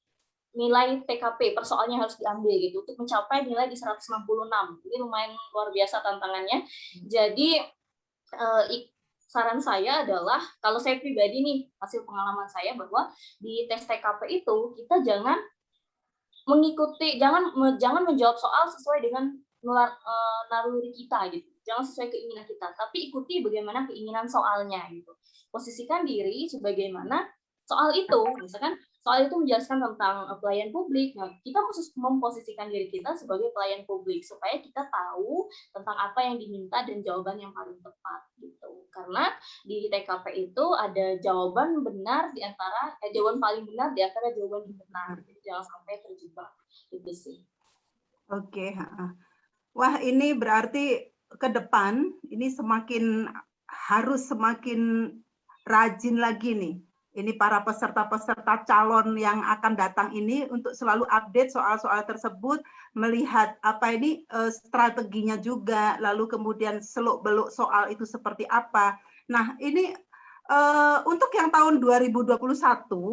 nilai TKP per soalnya harus diambil gitu untuk mencapai nilai di 166. Ini lumayan luar biasa tantangannya. Jadi saran saya adalah, kalau saya pribadi nih, hasil pengalaman saya bahwa di tes TKP itu kita jangan menjawab soal sesuai dengan naluri kita gitu. Jangan sesuai keinginan kita, tapi ikuti bagaimana keinginan soalnya gitu. Posisikan diri sebagaimana soal itu, misalkan soal itu menjelaskan tentang pelayan publik. Nah, kita khusus memposisikan diri kita sebagai pelayan publik supaya kita tahu tentang apa yang diminta dan jawaban yang paling tepat gitu. Karena di TKP itu ada jawaban benar di antara jawaban paling benar di antara jawaban yang benar. Jadi jangan sampai terjebak. Itu sih. Oke. Wah, ini berarti ke depan ini harus semakin rajin lagi nih. Ini para peserta-peserta calon yang akan datang ini untuk selalu update soal-soal tersebut, melihat strateginya juga, lalu kemudian seluk-beluk soal itu seperti apa. Nah, ini untuk yang tahun 2021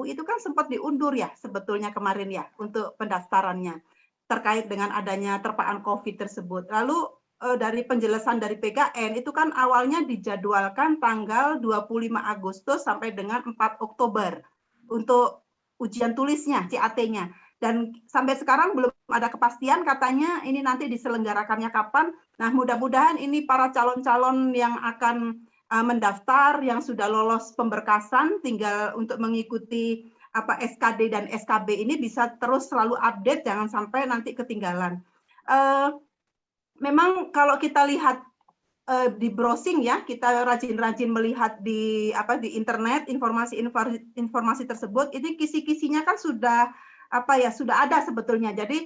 itu kan sempat diundur ya sebetulnya kemarin ya untuk pendaftarannya terkait dengan adanya terpaan COVID tersebut. Lalu dari penjelasan dari PKN itu kan awalnya dijadwalkan tanggal 25 Agustus sampai dengan 4 Oktober untuk ujian tulisnya, CAT-nya. Dan sampai sekarang belum ada kepastian katanya ini nanti diselenggarakannya kapan. Nah, mudah-mudahan ini para calon-calon yang akan mendaftar, yang sudah lolos pemberkasan, tinggal untuk mengikuti SKD dan SKB ini bisa terus selalu update, jangan sampai nanti ketinggalan. Memang kalau kita lihat di browsing ya, kita rajin-rajin melihat di internet informasi tersebut, ini kisi-kisinya kan sudah ada sebetulnya. Jadi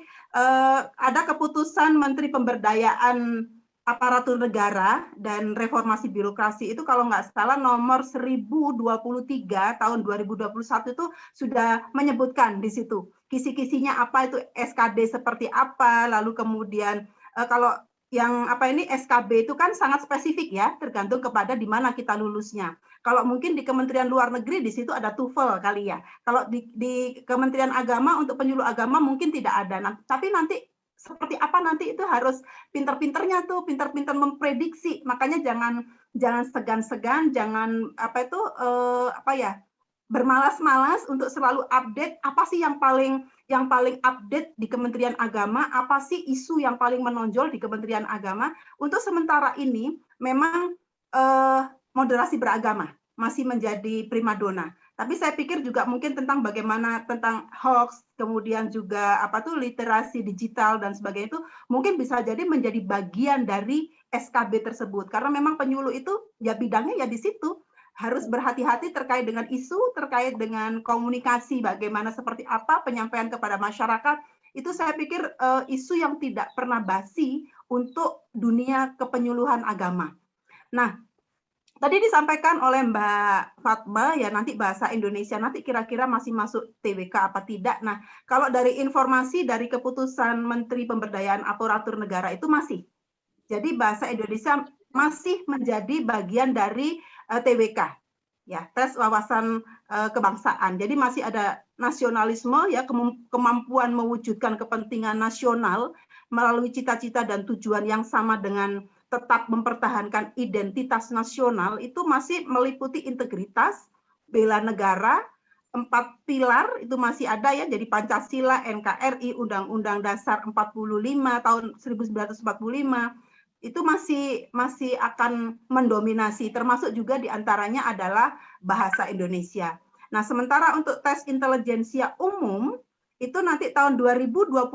ada keputusan Menteri Pemberdayaan Aparatur Negara dan Reformasi Birokrasi itu kalau nggak salah nomor 1023 tahun 2021 itu sudah menyebutkan di situ kisi-kisinya apa itu SKD seperti apa, lalu kemudian kalau yang SKB itu kan sangat spesifik ya, tergantung kepada di mana kita lulusnya. Kalau mungkin di Kementerian Luar Negeri di situ ada TOEFL kali ya. Kalau di Kementerian Agama untuk penyuluh agama mungkin tidak ada. Nah, tapi nanti seperti apa nanti itu harus pinter-pinternya tuh, pinter-pinter memprediksi. Makanya jangan segan-segan, jangan bermalas-malas untuk selalu update apa sih yang paling update di Kementerian Agama, apa sih isu yang paling menonjol di Kementerian Agama. Untuk sementara ini memang moderasi beragama masih menjadi primadona. Tapi saya pikir juga mungkin tentang bagaimana tentang hoax, kemudian juga literasi digital dan sebagainya itu mungkin bisa jadi menjadi bagian dari SKB tersebut. Karena memang penyuluh itu ya bidangnya ya di situ. Harus berhati-hati terkait dengan isu, terkait dengan komunikasi, bagaimana seperti apa penyampaian kepada masyarakat. Itu saya pikir isu yang tidak pernah basi untuk dunia kepenyuluhan agama. Nah, tadi disampaikan oleh Mbak Fatma, ya nanti bahasa Indonesia, nanti kira-kira masih masuk TWK apa tidak. Nah, kalau dari informasi dari keputusan Menteri Pemberdayaan Aparatur Negara itu masih. Jadi bahasa Indonesia masih menjadi bagian dari TWK, ya tes wawasan kebangsaan. Jadi masih ada nasionalisme, ya kemampuan mewujudkan kepentingan nasional melalui cita-cita dan tujuan yang sama dengan tetap mempertahankan identitas nasional itu masih meliputi integritas, bela negara, 4 pilar itu masih ada ya. Jadi Pancasila, NKRI, Undang-Undang Dasar 45 tahun 1945 itu masih akan mendominasi, termasuk juga diantaranya adalah bahasa Indonesia. Nah, sementara untuk tes intelijensia umum, itu nanti tahun 2021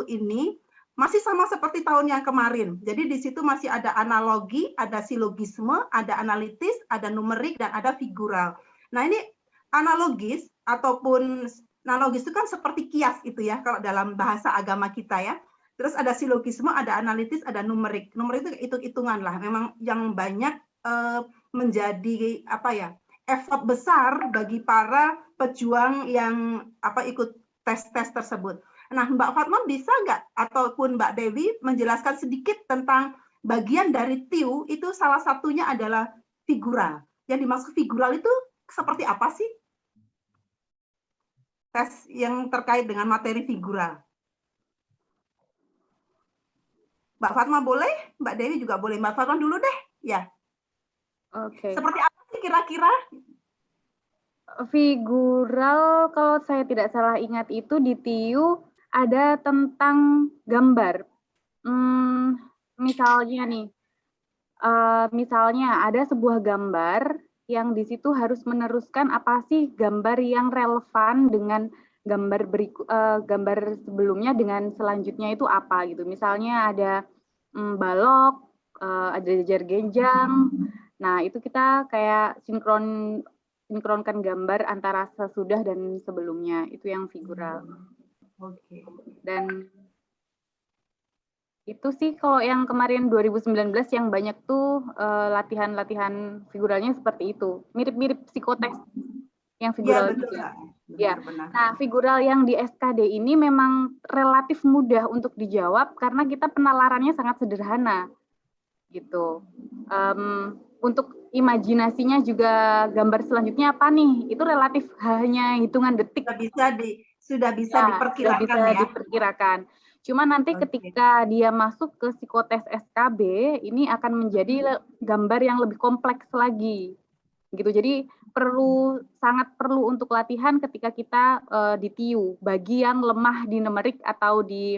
ini masih sama seperti tahun yang kemarin. Jadi di situ masih ada analogi, ada silogisme, ada analitis, ada numerik, dan ada figural. Nah, ini analogis itu kan seperti kias itu ya, kalau dalam bahasa agama kita ya. Terus ada silogisme, ada analitis, ada numerik. Numerik itu hitung-hitungan lah. Memang yang banyak menjadi effort besar bagi para pejuang yang ikut tes-tes tersebut. Nah, Mbak Fatma bisa nggak ataupun Mbak Dewi menjelaskan sedikit tentang bagian dari TIU itu salah satunya adalah figural. Yang dimaksud figural itu seperti apa sih? tes yang terkait dengan materi figural. Mbak Fatma boleh, Mbak Dewi juga boleh. Mbak Fatma dulu deh, ya. Oke. Seperti apa sih kira-kira? Figural, kalau saya tidak salah ingat itu di TIU ada tentang gambar. Misalnya nih, misalnya ada sebuah gambar yang di situ harus meneruskan apa sih gambar yang relevan dengan gambar sebelumnya dengan selanjutnya itu apa gitu. Misalnya ada balok, ada jejer genjang. Nah, itu kita kayak sinkronkan gambar antara sesudah dan sebelumnya. Itu yang figural. Oke. Dan itu sih kalau yang kemarin 2019 yang banyak tuh latihan-latihan figuralnya seperti itu. Mirip-mirip psikoteks yang figural juga. Ya. Benar. Nah, figural yang di SKD ini memang relatif mudah untuk dijawab karena kita penalarannya sangat sederhana. Gitu. Untuk imajinasinya juga gambar selanjutnya apa nih? Itu relatif hanya hitungan detik. Sudah bisa diperkirakan sudah bisa diperkirakan. Cuma nanti ketika dia masuk ke psikotes SKB, ini akan menjadi gambar yang lebih kompleks lagi. Gitu. Jadi sangat perlu untuk latihan ketika kita di TIU, bagi yang lemah di numerik atau di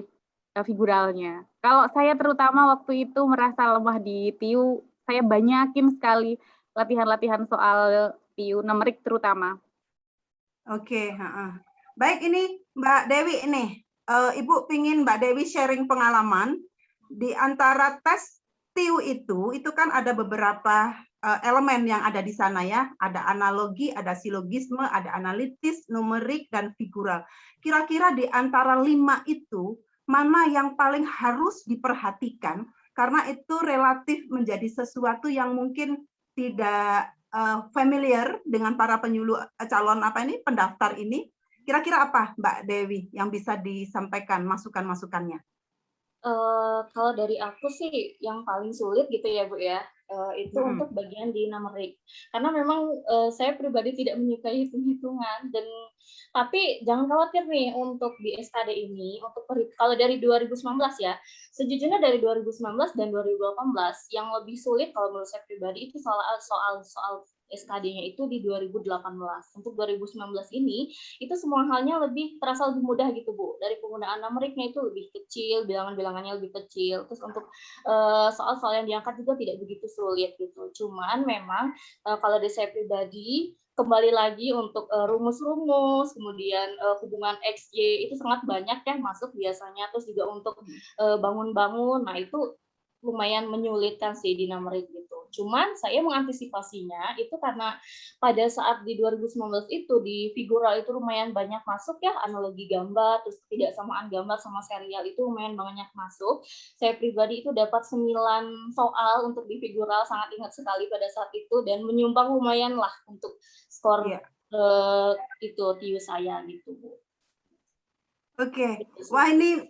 figuralnya. Kalau saya terutama waktu itu merasa lemah di TIU, saya banyakin sekali latihan-latihan soal TIU numerik terutama. Oke, baik, ini Mbak Dewi ini. Ibu pingin Mbak Dewi sharing pengalaman di antara tes TIU itu kan ada beberapa elemen yang ada di sana ya. Ada analogi, ada silogisme, ada analitis, numerik, dan figural. Kira-kira di antara 5 itu, mana yang paling harus diperhatikan? Karena itu relatif menjadi sesuatu yang mungkin tidak familiar dengan para penyuluh calon pendaftar ini. Kira-kira apa Mbak Dewi yang bisa disampaikan masukan-masukannya? Kalau dari aku sih yang paling sulit gitu ya Bu ya, itu untuk bagian di numerik. Karena memang saya pribadi tidak menyukai hitung-hitungan, tapi jangan khawatir nih untuk di SKD ini, kalau dari 2019 ya, sejujurnya dari 2019 dan 2018 yang lebih sulit kalau menurut saya pribadi itu soal SKD-nya itu di 2018. Untuk 2019 ini, itu semua halnya terasa lebih mudah gitu Bu. Dari penggunaan numeriknya itu lebih kecil, bilangan-bilangannya lebih kecil. Terus untuk soal-soal yang diangkat juga tidak begitu sulit gitu. Cuman memang kalau dari saya pribadi, kembali lagi untuk rumus-rumus, kemudian hubungan XY itu sangat banyak ya masuk biasanya. Terus juga untuk bangun-bangun, nah itu lumayan menyulitkan sih di numerik gitu. Cuman saya mengantisipasinya itu karena pada saat di 2019 itu di figural itu lumayan banyak masuk ya, analogi gambar, terus ketidaksamaan gambar sama serial itu lumayan banyak masuk. Saya pribadi itu dapat 9 soal untuk di figural, sangat ingat sekali pada saat itu, dan menyumbang lumayan lah untuk skor itu TIU saya gitu Bu. Oke. Wah, ini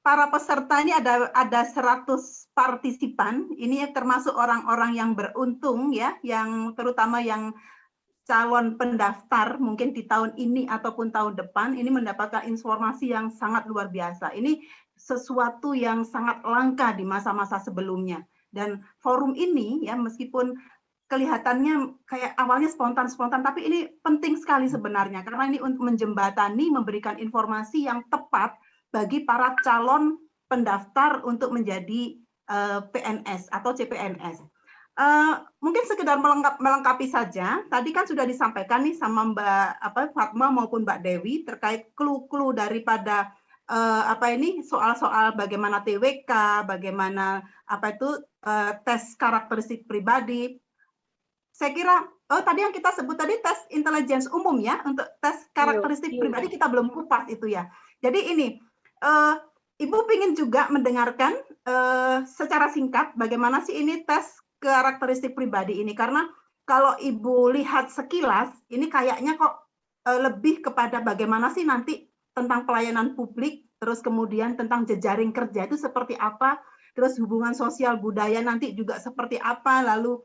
para peserta ini ada 100 partisipan. Ini termasuk orang-orang yang beruntung ya, yang terutama yang calon pendaftar mungkin di tahun ini ataupun tahun depan ini mendapatkan informasi yang sangat luar biasa. Ini sesuatu yang sangat langka di masa-masa sebelumnya. Dan forum ini ya meskipun kelihatannya kayak awalnya spontan-spontan, tapi ini penting sekali sebenarnya karena ini untuk menjembatani, memberikan informasi yang tepat bagi para calon pendaftar untuk menjadi PNS atau CPNS. Mungkin sekedar melengkapi saja, tadi kan sudah disampaikan nih sama Mbak Fatma maupun Mbak Dewi terkait clue-clue daripada soal-soal bagaimana TWK, bagaimana tes karakteristik pribadi. Saya kira, tadi yang kita sebut tadi tes intelligence umum ya, untuk tes karakteristik pribadi kita belum kupas itu ya. Jadi ini, Ibu ingin juga mendengarkan secara singkat bagaimana sih ini tes karakteristik pribadi ini, karena kalau Ibu lihat sekilas, ini kayaknya kok lebih kepada bagaimana sih nanti tentang pelayanan publik, terus kemudian tentang jejaring kerja itu seperti apa, terus hubungan sosial budaya nanti juga seperti apa, lalu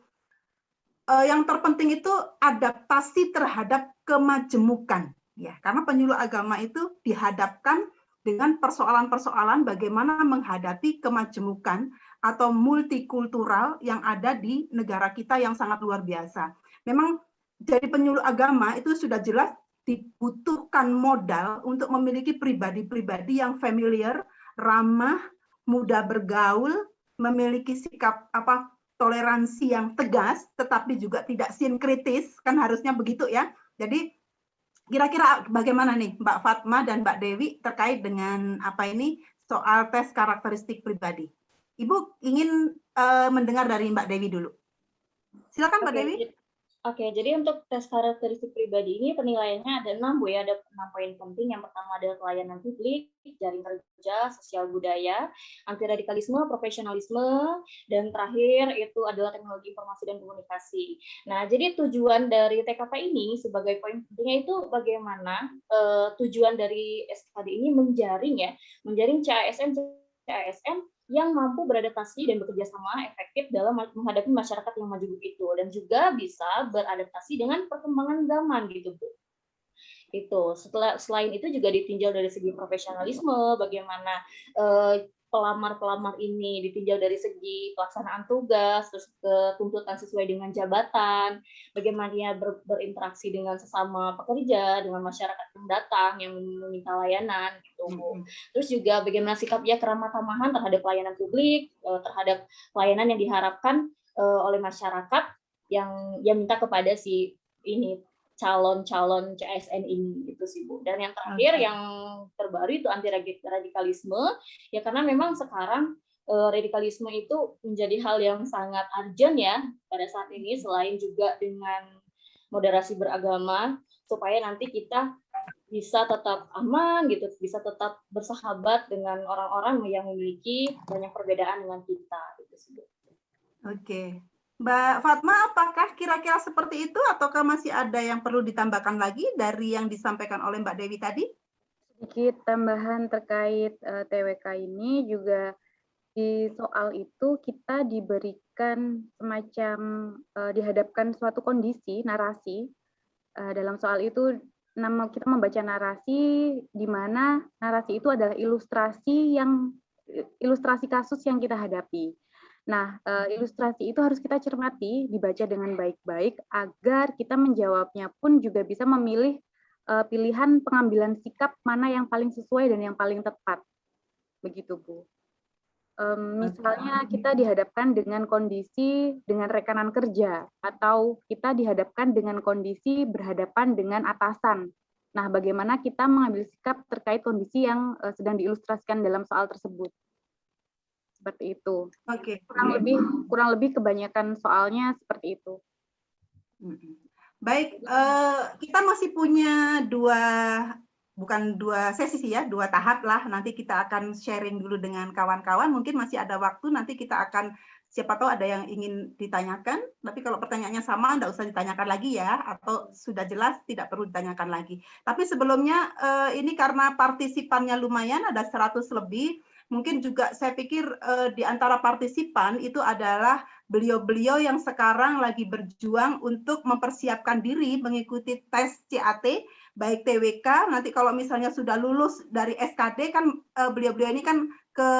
yang terpenting itu adaptasi terhadap kemajemukan. Ya, karena penyuluh agama itu dihadapkan dengan persoalan-persoalan bagaimana menghadapi kemajemukan atau multikultural yang ada di negara kita yang sangat luar biasa. Memang jadi penyuluh agama itu sudah jelas dibutuhkan modal untuk memiliki pribadi-pribadi yang familiar, ramah, mudah bergaul, memiliki sikap toleransi yang tegas, tetapi juga tidak sinkritis, kan harusnya begitu ya. Jadi kira-kira bagaimana nih Mbak Fatma dan Mbak Dewi terkait dengan soal tes karakteristik pribadi? Ibu ingin mendengar dari Mbak Dewi dulu. Silakan Mbak Dewi. Oke, jadi untuk tes karakteristik pribadi ini penilaiannya ada 6, Bu ya. Ada 6 poin penting. Yang pertama adalah pelayanan publik, jaring kerja, sosial budaya, anti radikalisme, profesionalisme, dan terakhir itu adalah teknologi informasi dan komunikasi. Nah, jadi tujuan dari TKP ini sebagai poin pentingnya itu bagaimana tujuan dari SKD ini menjaring CASN yang mampu beradaptasi dan bekerja sama efektif dalam menghadapi masyarakat yang maju begitu, dan juga bisa beradaptasi dengan perkembangan zaman gitu, Bu. Itu selain itu juga ditinjau dari segi profesionalisme, bagaimana pelamar-pelamar ini ditinjau dari segi pelaksanaan tugas, terus tuntutan sesuai dengan jabatan, bagaimana dia berinteraksi dengan sesama pekerja, dengan masyarakat yang datang yang meminta layanan gitu. Terus juga bagaimana sikap dia keramah tamahan terhadap pelayanan publik, terhadap pelayanan yang diharapkan oleh masyarakat yang minta kepada si ini calon-calon CASN ini gitu sih, Bu. Dan yang terakhir yang terbaru itu anti radikalisme, ya karena memang sekarang radikalisme itu menjadi hal yang sangat urgent ya pada saat ini, selain juga dengan moderasi beragama, supaya nanti kita bisa tetap aman gitu, bisa tetap bersahabat dengan orang-orang yang memiliki banyak perbedaan dengan kita gitu sih, Bu. Oke. Mbak Fatma, apakah kira-kira seperti itu ataukah masih ada yang perlu ditambahkan lagi dari yang disampaikan oleh Mbak Dewi tadi? Sedikit tambahan terkait TWK ini juga di soal itu kita diberikan semacam dihadapkan suatu kondisi narasi. Dalam soal itu kita membaca narasi di mana narasi itu adalah ilustrasi kasus yang kita hadapi. Nah, ilustrasi itu harus kita cermati, dibaca dengan baik-baik agar kita menjawabnya pun juga bisa memilih pilihan pengambilan sikap mana yang paling sesuai dan yang paling tepat. Begitu, Bu. Misalnya kita dihadapkan dengan kondisi dengan rekanan kerja, atau kita dihadapkan dengan kondisi berhadapan dengan atasan. Nah, bagaimana kita mengambil sikap terkait kondisi yang sedang diilustrasikan dalam soal tersebut. Seperti itu. Oke. Kurang lebih kebanyakan soalnya seperti itu. Baik, kita masih punya dua sesi sih ya, 2 tahap lah. Nanti kita akan sharing dulu dengan kawan-kawan. Mungkin masih ada waktu, nanti kita akan, siapa tahu ada yang ingin ditanyakan. Tapi kalau pertanyaannya sama, enggak usah ditanyakan lagi ya, atau sudah jelas tidak perlu ditanyakan lagi. Tapi sebelumnya ini karena partisipannya lumayan, ada 100 lebih. Mungkin juga saya pikir di antara partisipan itu adalah beliau-beliau yang sekarang lagi berjuang untuk mempersiapkan diri mengikuti tes CAT, baik TWK, nanti kalau misalnya sudah lulus dari SKD kan beliau-beliau ini kan ke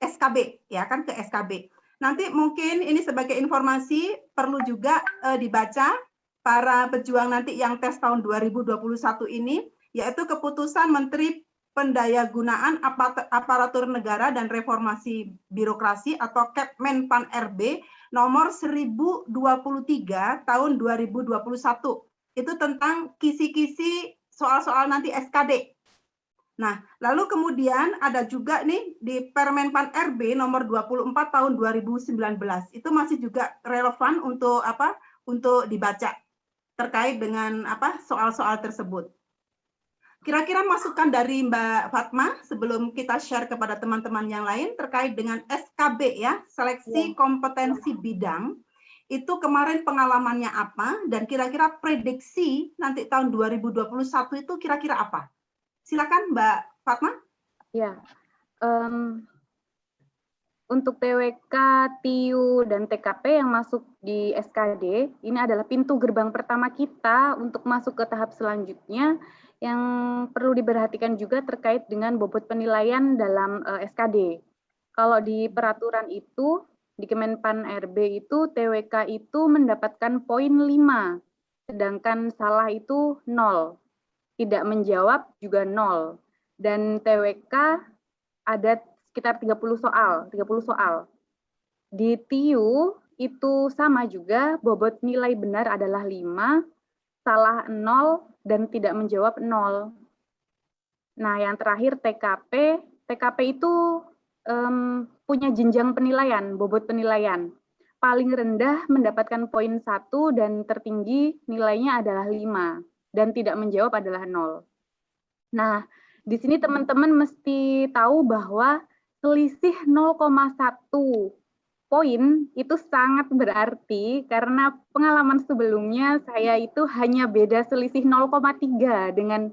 SKB, ya kan, ke SKB. Nanti mungkin ini sebagai informasi perlu juga dibaca para pejuang nanti yang tes tahun 2021 ini, yaitu keputusan Menteri Pendayagunaan Aparatur Negara dan Reformasi Birokrasi atau Kepmenpan RB nomor 1023 tahun 2021. Itu tentang kisi-kisi soal-soal nanti SKD. Nah, lalu kemudian ada juga nih di Permenpan RB nomor 24 tahun 2019. Itu masih juga relevan untuk untuk dibaca terkait dengan soal-soal tersebut. Kira-kira masukan dari Mbak Fatma sebelum kita share kepada teman-teman yang lain terkait dengan SKB ya, seleksi kompetensi bidang. Itu kemarin pengalamannya apa dan kira-kira prediksi nanti tahun 2021 itu kira-kira apa? Silakan Mbak Fatma. Ya. Untuk TWK, TIU, dan TKP yang masuk di SKD, ini adalah pintu gerbang pertama kita untuk masuk ke tahap selanjutnya, yang perlu diperhatikan juga terkait dengan bobot penilaian dalam SKD. Kalau di peraturan itu, di Kemenpan RB itu, TWK itu mendapatkan poin 5, sedangkan salah itu 0. Tidak menjawab juga 0. Dan TWK ada sekitar 30 soal. Di TIU itu sama juga, bobot nilai benar adalah 5, salah 0, dan tidak menjawab 0. Nah, yang terakhir TKP. TKP itu punya jenjang penilaian, bobot penilaian. Paling rendah mendapatkan poin 1 dan tertinggi nilainya adalah 5 dan tidak menjawab adalah 0. Nah, di sini teman-teman mesti tahu bahwa selisih 0,1 poin itu sangat berarti karena pengalaman sebelumnya saya itu hanya beda selisih 0,3 dengan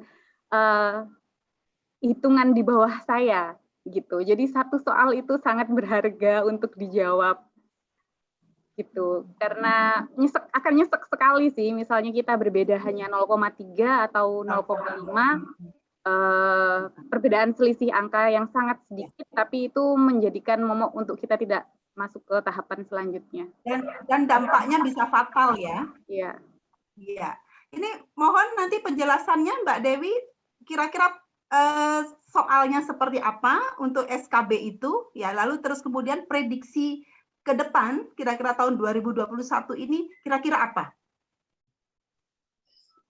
hitungan di bawah saya gitu. Jadi satu soal itu sangat berharga untuk dijawab gitu. Karena akan nyesek sekali sih misalnya kita berbeda hanya 0,3 atau 0,5, perbedaan selisih angka yang sangat sedikit tapi itu menjadikan momok untuk kita tidak masuk ke tahapan selanjutnya. Dan dampaknya bisa fatal ya. Iya. Iya. Ini mohon nanti penjelasannya Mbak Dewi, kira-kira soalnya seperti apa untuk SKB itu, ya, lalu terus kemudian prediksi ke depan, kira-kira tahun 2021 ini, kira-kira apa?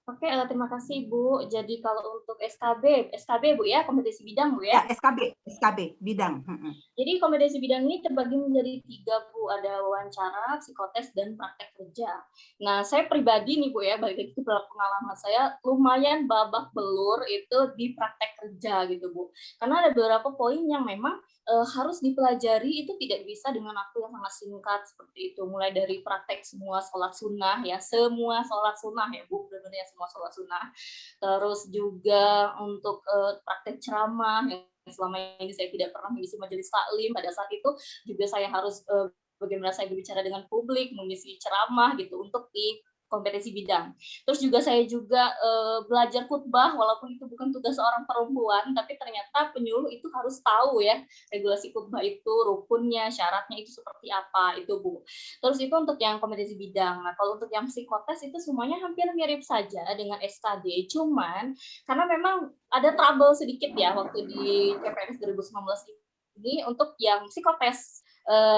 Oke, terima kasih Bu. Jadi kalau untuk SKB Bu ya, kompetisi bidang Bu ya? Ya, SKB bidang. Jadi kompetisi bidang ini terbagi menjadi 3 Bu, ada wawancara, psikotes, dan praktek kerja. Nah, saya pribadi nih Bu ya, balik lagi ke pengalaman saya, lumayan babak belur itu di praktek kerja gitu Bu. Karena ada beberapa poin yang memang harus dipelajari itu tidak bisa dengan waktu yang sangat singkat seperti itu. Mulai dari praktek semua sholat sunnah ya, semua sholat sunnah ya Bu, benar-benar semua sholat sunnah. Terus juga untuk praktek ceramah yang selama ini saya tidak pernah mengisi majelis taklim, pada saat itu juga saya harus bagaimana saya berbicara dengan publik, mengisi ceramah gitu untuk di kompetisi bidang. Terus juga saya juga belajar khutbah, walaupun itu bukan tugas seorang perempuan, tapi ternyata penyuluh itu harus tahu ya regulasi khutbah itu, rukunnya, syaratnya itu seperti apa itu Bu. Terus itu untuk yang kompetisi bidang. Nah kalau untuk yang psikotes itu semuanya hampir mirip saja dengan SKD, cuman karena memang ada trouble sedikit ya waktu di CPNS 2019 ini untuk yang psikotes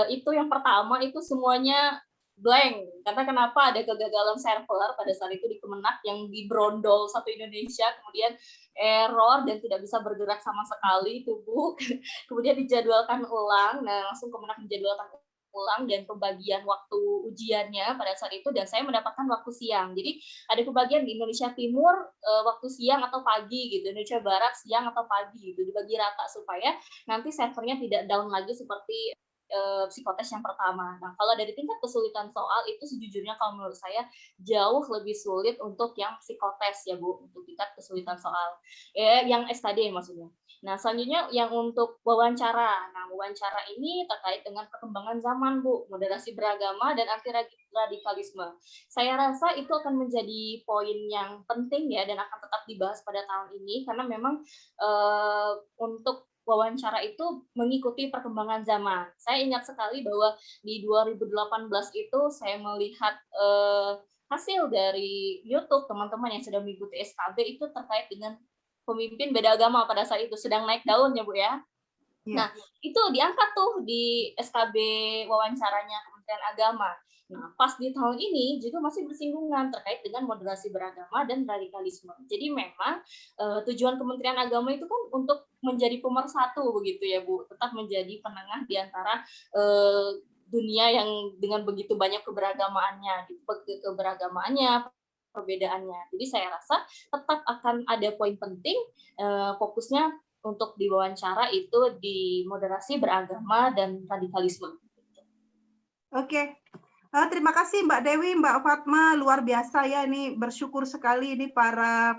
itu yang pertama itu semuanya blank, karena kenapa ada kegagalan server pada saat itu di Kemenak yang dibrondol satu Indonesia, kemudian error dan tidak bisa bergerak sama sekali itu Bu. Kemudian dijadwalkan ulang, nah langsung Kemenak menjadwalkan ulang dan pembagian waktu ujiannya pada saat itu, dan saya mendapatkan waktu siang. Jadi ada pembagian di Indonesia Timur waktu siang atau pagi gitu, Indonesia Barat siang atau pagi gitu, dibagi rata supaya nanti servernya tidak down lagi seperti psikotes yang pertama. Nah, kalau dari tingkat kesulitan soal itu sejujurnya kalau menurut saya jauh lebih sulit untuk yang psikotes ya Bu, untuk tingkat kesulitan soal. Yang SKD maksudnya. Nah, selanjutnya yang untuk wawancara. Nah, wawancara ini terkait dengan perkembangan zaman Bu, moderasi beragama dan anti radikalisme. Saya rasa itu akan menjadi poin yang penting ya dan akan tetap dibahas pada tahun ini karena memang untuk wawancara itu mengikuti perkembangan zaman. Saya ingat sekali bahwa di 2018 itu saya melihat hasil dari YouTube teman-teman yang sedang mengikuti SKB itu terkait dengan pemimpin beda agama pada saat itu sedang naik daun ya Bu ya. Nah, itu diangkat tuh di SKB wawancaranya Kementerian Agama. Nah, pas di tahun ini juga masih bersinggungan terkait dengan moderasi beragama dan radikalisme. Jadi memang tujuan Kementerian Agama itu kan untuk menjadi pemersatu begitu ya Bu, tetap menjadi penengah di antara dunia yang dengan begitu banyak keberagamaannya, perbedaannya. Jadi saya rasa tetap akan ada poin penting fokusnya untuk diwawancara itu di moderasi beragama dan radikalisme. Oke. Terima kasih Mbak Dewi, Mbak Fatma, luar biasa ya, ini bersyukur sekali ini para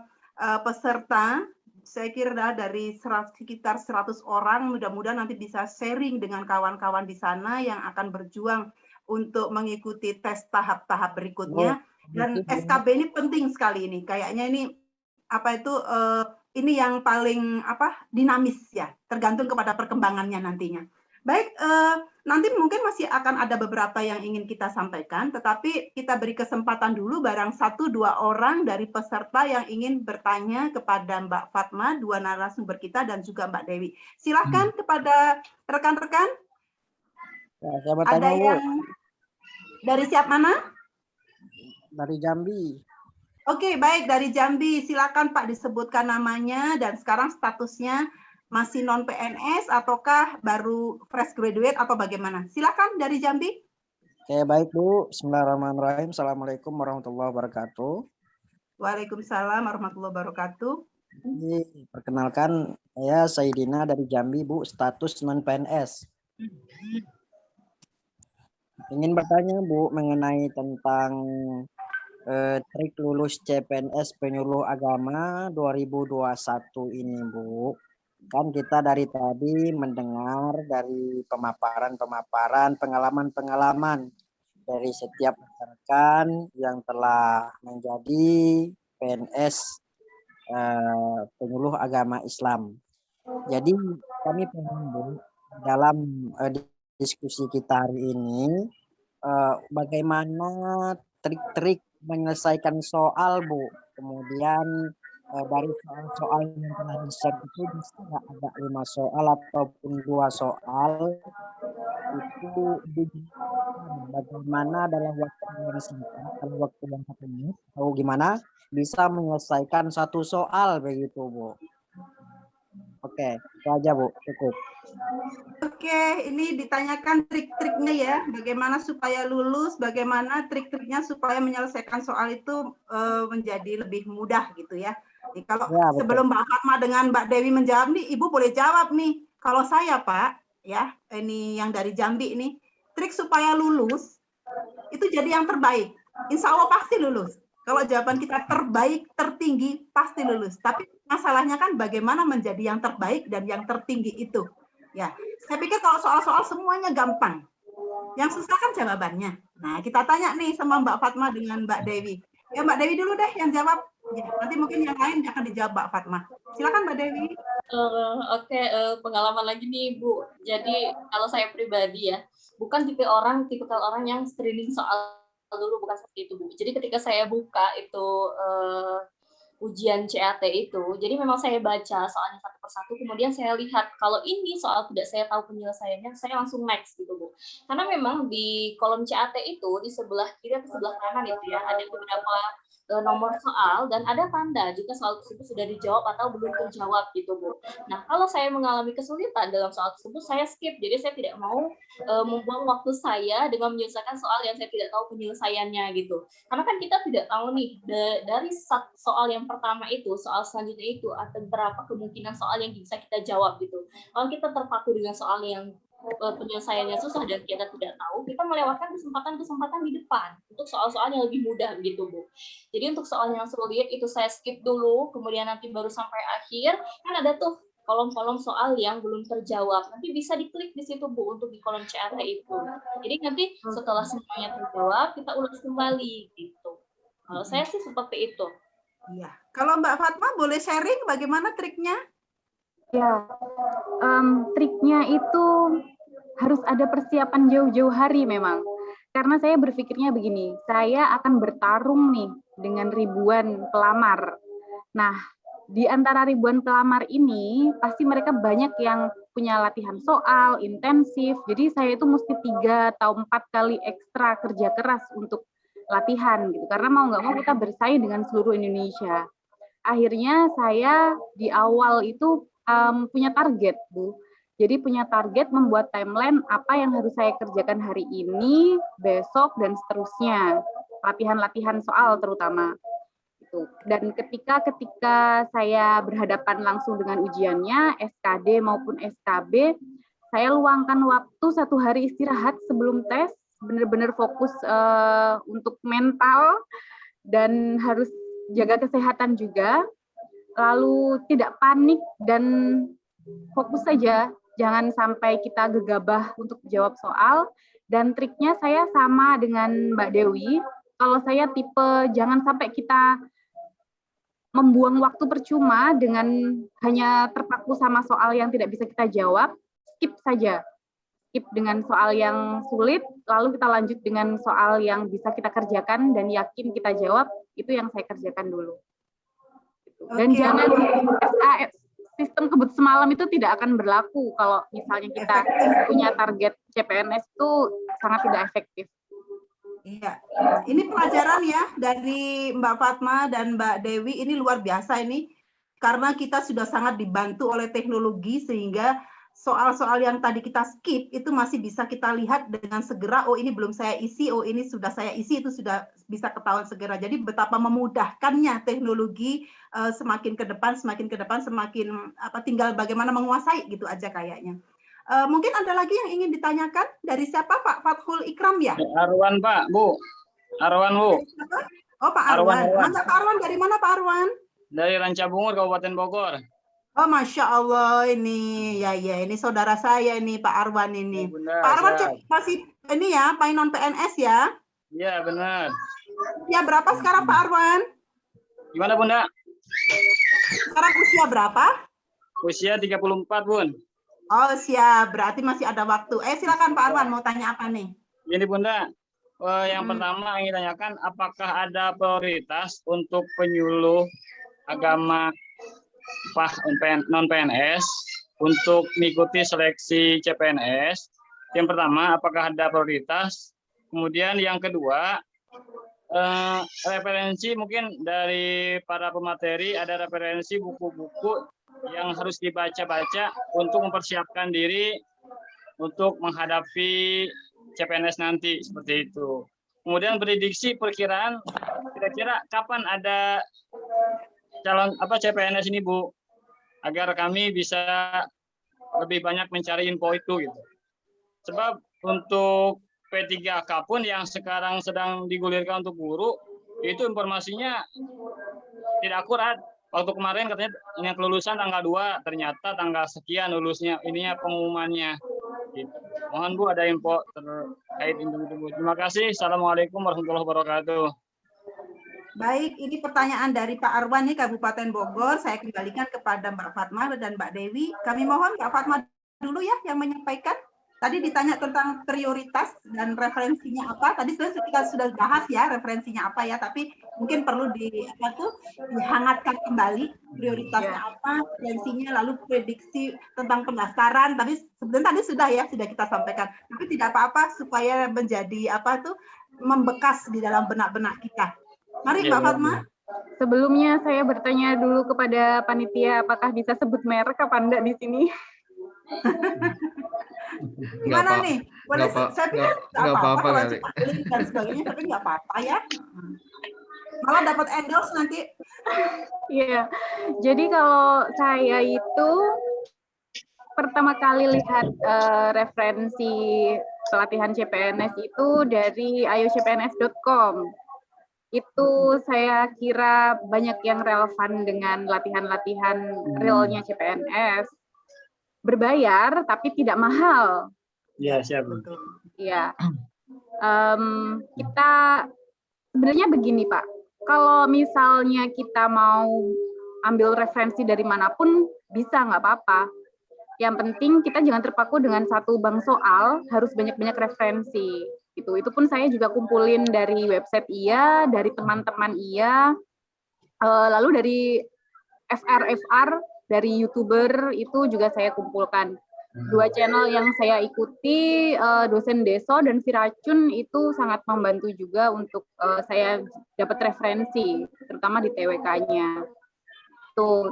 peserta. Saya kira dari sekitar 100 orang, mudah-mudahan nanti bisa sharing dengan kawan-kawan di sana yang akan berjuang untuk mengikuti tes tahap-tahap berikutnya. Dan SKB ini penting sekali ini, kayaknya ini ini yang paling dinamis ya, tergantung kepada perkembangannya nantinya. Baik, nanti mungkin masih akan ada beberapa yang ingin kita sampaikan, tetapi kita beri kesempatan dulu barang 1-2 orang dari peserta yang ingin bertanya kepada Mbak Fatma, 2 narasumber kita, dan juga Mbak Dewi. Silakan kepada rekan-rekan. Ya, saya mau Ada tanya, Bu. yang dari siap mana? Dari Jambi. Oke, baik, dari Jambi. Silakan Pak disebutkan namanya dan sekarang statusnya masih non PNS ataukah baru fresh graduate atau bagaimana? Silakan dari Jambi. Oke, baik Bu. Bismillahirrahmanirrahim. Assalamualaikum warahmatullahi wabarakatuh. Waalaikumsalam warahmatullahi wabarakatuh. Jadi, perkenalkan, saya Saidina dari Jambi, Bu. Status non PNS. Ingin bertanya, Bu, mengenai tentang trik lulus CPNS penyuluh agama 2021 ini, Bu. Kan kita dari tadi mendengar dari pemaparan-pemaparan, pengalaman-pengalaman dari setiap rekan yang telah menjadi PNS penyuluh agama Islam. Jadi kami pengen dalam diskusi kita hari ini bagaimana trik-trik menyelesaikan soal, Bu. Kemudian dari soal-soal yang telah di-share itu bisa ada 5 soal ataupun 2 soal itu bagaimana dalam waktu yang singkat, dalam waktu yang 1 menit atau gimana bisa menyelesaikan 1 soal begitu, Bu. Oke, itu aja, Bu, cukup. Oke, ini ditanyakan trik-triknya ya, bagaimana supaya lulus, bagaimana trik-triknya supaya menyelesaikan soal itu menjadi lebih mudah gitu ya. Nih, kalau Ya, betul. sebelum Mbak Fatma dengan Mbak Dewi menjawab nih, Ibu boleh jawab nih. Kalau saya Pak, ya ini yang dari Jambi ini, trik supaya lulus itu jadi yang terbaik. Insya Allah pasti lulus. Kalau jawaban kita terbaik, tertinggi, pasti lulus. Tapi masalahnya kan bagaimana menjadi yang terbaik dan yang tertinggi itu. Ya, saya pikir kalau soal-soal semuanya gampang. Yang susah kan jawabannya. Nah, kita tanya nih sama Mbak Fatma dengan Mbak Dewi. Ya, Mbak Dewi dulu deh yang jawab. Ya, nanti mungkin yang lain akan dijawab Mbak Fatma. Silakan Mbak Dewi. Oke, pengalaman lagi nih Bu. Jadi kalau saya pribadi ya, bukan tipikal orang yang screening soal dulu, bukan seperti itu Bu. Jadi ketika saya buka itu ujian CAT itu, jadi memang saya baca soalnya 1 persatu, kemudian saya lihat kalau ini soal tidak saya tahu penyelesaiannya, saya langsung next gitu Bu. Karena memang di kolom CAT itu di sebelah kiri atau sebelah kanan itu ya ada beberapa nomor soal dan ada tanda jika soal tersebut sudah dijawab atau belum terjawab gitu Bu. Nah kalau saya mengalami kesulitan dalam soal tersebut saya skip, jadi saya tidak mau membuang waktu saya dengan menyelesaikan soal yang saya tidak tahu penyelesaiannya gitu. Karena kan kita tidak tahu nih dari soal yang pertama itu, soal selanjutnya itu ada berapa kemungkinan soal yang bisa kita jawab gitu. Kalau kita terpaku dengan soal yang penyelesaiannya susah dan kita tidak tahu, kita melewatkan kesempatan-kesempatan di depan untuk soal-soal yang lebih mudah gitu Bu. Jadi untuk soal yang sulit itu saya skip dulu, kemudian nanti baru sampai akhir kan ada tuh kolom-kolom soal yang belum terjawab. Nanti bisa diklik di situ Bu untuk di kolom CAT itu. Jadi nanti setelah semuanya terjawab kita ulas kembali gitu. Kalau saya sih seperti itu. Iya. Kalau Mbak Fatma boleh sharing bagaimana triknya? Ya, triknya itu harus ada persiapan jauh-jauh hari memang. Karena saya berpikirnya begini, saya akan bertarung nih dengan ribuan pelamar. Nah, di antara ribuan pelamar ini, pasti mereka banyak yang punya latihan soal, intensif. Jadi saya itu mesti 3 atau 4 kali ekstra kerja keras untuk latihan gitu. Karena mau nggak mau kita bersaing dengan seluruh Indonesia. Akhirnya saya di awal itu punya target, Bu. Jadi punya target membuat timeline apa yang harus saya kerjakan hari ini, besok, dan seterusnya. Latihan-latihan soal terutama. Dan ketika saya berhadapan langsung dengan ujiannya, SKD maupun SKB, saya luangkan waktu 1 hari istirahat sebelum tes, benar-benar fokus untuk mental, dan harus jaga kesehatan juga, lalu tidak panik dan fokus saja. Jangan sampai kita gegabah untuk jawab soal. Dan triknya saya sama dengan Mbak Dewi. Kalau saya tipe jangan sampai kita membuang waktu percuma dengan hanya terpaku sama soal yang tidak bisa kita jawab, skip saja. Skip dengan soal yang sulit, lalu kita lanjut dengan soal yang bisa kita kerjakan dan yakin kita jawab, itu yang saya kerjakan dulu. Dan Oke. jangan SAS, sistem kebut semalam itu tidak akan berlaku kalau misalnya kita punya target CPNS itu sangat tidak efektif. Iya, ini pelajaran ya dari Mbak Fatma dan Mbak Dewi, ini luar biasa ini, karena kita sudah sangat dibantu oleh teknologi sehingga soal-soal yang tadi kita skip itu masih bisa kita lihat dengan segera, oh ini belum saya isi, oh ini sudah saya isi, itu sudah bisa ketahuan segera. Jadi betapa memudahkannya teknologi, semakin ke depan, semakin tinggal bagaimana menguasai gitu aja kayaknya. Mungkin ada lagi yang ingin ditanyakan dari siapa, Pak Fathul Ikram ya? Arwan, Pak, Bu. Arwan, Bu. Oh, Pak Arwan. Masa Pak Arwan dari mana, Pak Arwan? Dari Rancabungur, Kabupaten Bogor. Oh, Masya Allah, ini ini saudara saya ini, Pak Arwan ini. Bunda, Pak Arwan siap. masih ini ya, non PNS ya? Iya, benar. Ya, berapa sekarang Pak Arwan? Gimana, Bunda? Sekarang usia berapa? Usia 34, Bun. Oh, siap. Berarti masih ada waktu. Silakan Pak Arwan, mau tanya apa nih? Jadi, Bunda, yang pertama ingin tanyakan, apakah ada prioritas untuk penyuluh agama non-PNS untuk mengikuti seleksi CPNS? Yang pertama, apakah ada prioritas? Kemudian yang kedua, referensi mungkin dari para pemateri, ada referensi buku-buku yang harus dibaca-baca untuk mempersiapkan diri untuk menghadapi CPNS nanti, seperti itu. Kemudian prediksi perkiraan kira-kira kapan ada calon CPNS ini, Bu, agar kami bisa lebih banyak mencari info itu gitu. Sebab untuk P3K pun yang sekarang sedang digulirkan untuk guru, itu informasinya tidak akurat. Waktu kemarin katanya yang kelulusan tanggal 2, ternyata tanggal sekian lulusnya, ininya pengumumannya. Gitu. Mohon Bu ada info terkait itu. Terima kasih. Assalamualaikum warahmatullahi wabarakatuh. Baik, ini pertanyaan dari Pak Arwan nih, Kabupaten Bogor. Saya kembalikan kepada Mbak Fatma dan Mbak Dewi. Kami mohon Mbak Fatma dulu ya yang menyampaikan. Tadi ditanya tentang prioritas dan referensinya apa. Tadi kita sudah bahas ya referensinya apa ya, tapi mungkin perlu dihangatkan kembali prioritasnya apa, referensinya, lalu prediksi tentang pendaftaran. Tapi sebenarnya tadi sudah kita sampaikan. Tapi tidak apa-apa supaya menjadi membekas di dalam benak-benak kita. Mari Mbak Fatma. Sebelumnya saya bertanya dulu kepada panitia apakah bisa sebut merek apa enggak di sini. Gimana nih? Boleh, saya pikir nggak apa-apa kalau kali. dan sebagainya, tapi nggak apa-apa ya. Malah dapat endorse nanti. Iya, jadi kalau saya itu pertama kali lihat referensi pelatihan CPNS itu dari ayocpns.com. Itu saya kira banyak yang relevan dengan latihan-latihan realnya CPNS. Berbayar tapi tidak mahal. Iya, siap. Iya. Kita sebenarnya begini Pak, kalau misalnya kita mau ambil referensi dari manapun bisa, nggak apa-apa. Yang penting kita jangan terpaku dengan satu bank soal, harus banyak-banyak referensi. Itu pun saya juga kumpulin dari website iya, dari teman-teman iya, lalu dari FR dari YouTuber itu juga saya kumpulkan. 2 channel yang saya ikuti, Dosen Deso dan Viracun, itu sangat membantu juga untuk saya dapat referensi, terutama di TWK-nya.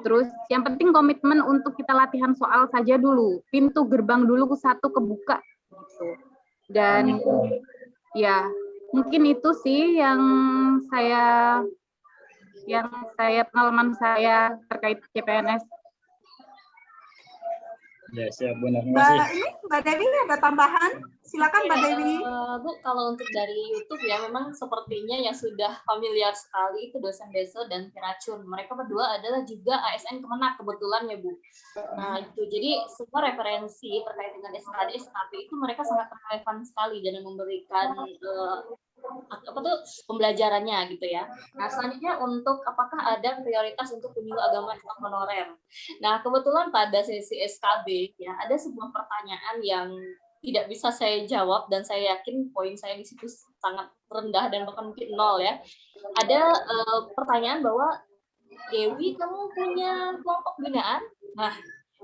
Terus yang penting komitmen untuk kita latihan soal saja dulu, pintu gerbang dulu satu kebuka. Gitu. Dan ya mungkin itu sih yang pengalaman saya terkait CPNS. Ya, siap, Bu. Terima kasih. Mbak Dewi ada tambahan? Silakan Mbak Dewi. Bu, kalau untuk dari YouTube ya memang sepertinya yang sudah familiar sekali itu Dosen Deso dan Viracun. Mereka berdua adalah juga ASN Kemenak kebetulan ya Bu. Nah itu jadi semua referensi terkait dengan SKD, SKP itu mereka sangat relevan sekali dan memberikan pembelajarannya gitu ya. Nah, selanjutnya untuk apakah ada prioritas untuk penyuluh agama Islam honorer. Nah, kebetulan pada sesi SKB ya ada sebuah pertanyaan yang tidak bisa saya jawab dan saya yakin poin saya di situ sangat rendah dan bahkan mungkin 0 ya. Ada pertanyaan bahwa Dewi, kamu punya kelompok binaan? Nah,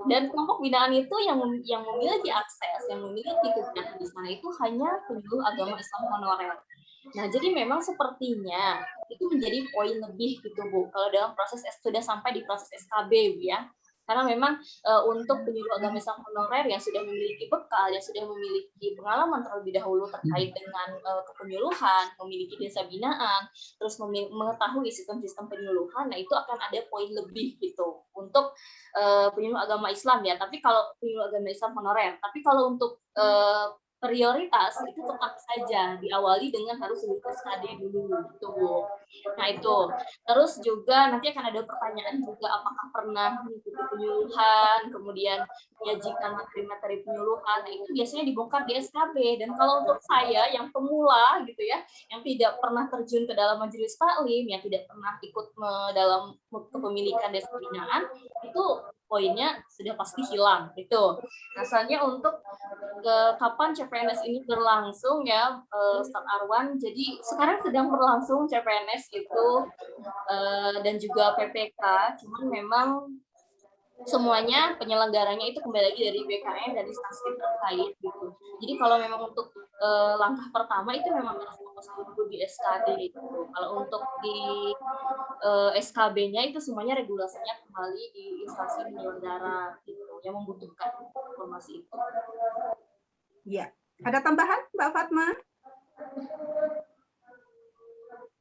dan kelompok binaan itu yang memiliki akses, yang memiliki kegiatan di sana itu hanya penyuluh agama Islam honorer. Nah, jadi memang sepertinya itu menjadi poin lebih gitu Bu, kalau dalam proses sudah sampai di proses SKB Bu ya. Karena memang untuk penyuluh agama Islam honorer yang sudah memiliki bekal, yang sudah memiliki pengalaman terlebih dahulu terkait dengan kepenyuluhan, memiliki desa binaan, terus mengetahui sistem-sistem penyuluhan, nah itu akan ada poin lebih gitu untuk penyuluh agama Islam ya. Tapi kalau penyuluh agama Islam honorer, tapi kalau untuk prioritas itu tetap saja diawali dengan harus lulus KD dulu gitu Bu. Nah itu. Terus juga nanti akan ada pertanyaan juga apakah pernah mengikuti penyuluhan, kemudian menyajikan materi-materi penyuluhan. Nah itu biasanya dibongkar di SKB. Dan kalau untuk saya yang pemula gitu ya, yang tidak pernah terjun ke dalam majelis taklim, yang tidak pernah ikut dalam kepemilikan desa binaan, itu poinnya sudah pasti hilang itu. Nah, soalnya untuk kapan CPNS ini berlangsung ya, Ustaz Arwan. Jadi sekarang sedang berlangsung CPNS itu dan juga PPK. Cuman memang semuanya penyelenggaranya itu kembali lagi dari BKN dan instansi terkait gitu. Jadi kalau memang untuk langkah pertama itu memang harus fokus dulu di SKD gitu. Kalau untuk di SKB-nya itu semuanya regulasinya kembali di instansi penyelenggara gitu yang membutuhkan informasi itu. Ya, ada tambahan Mbak Fatma?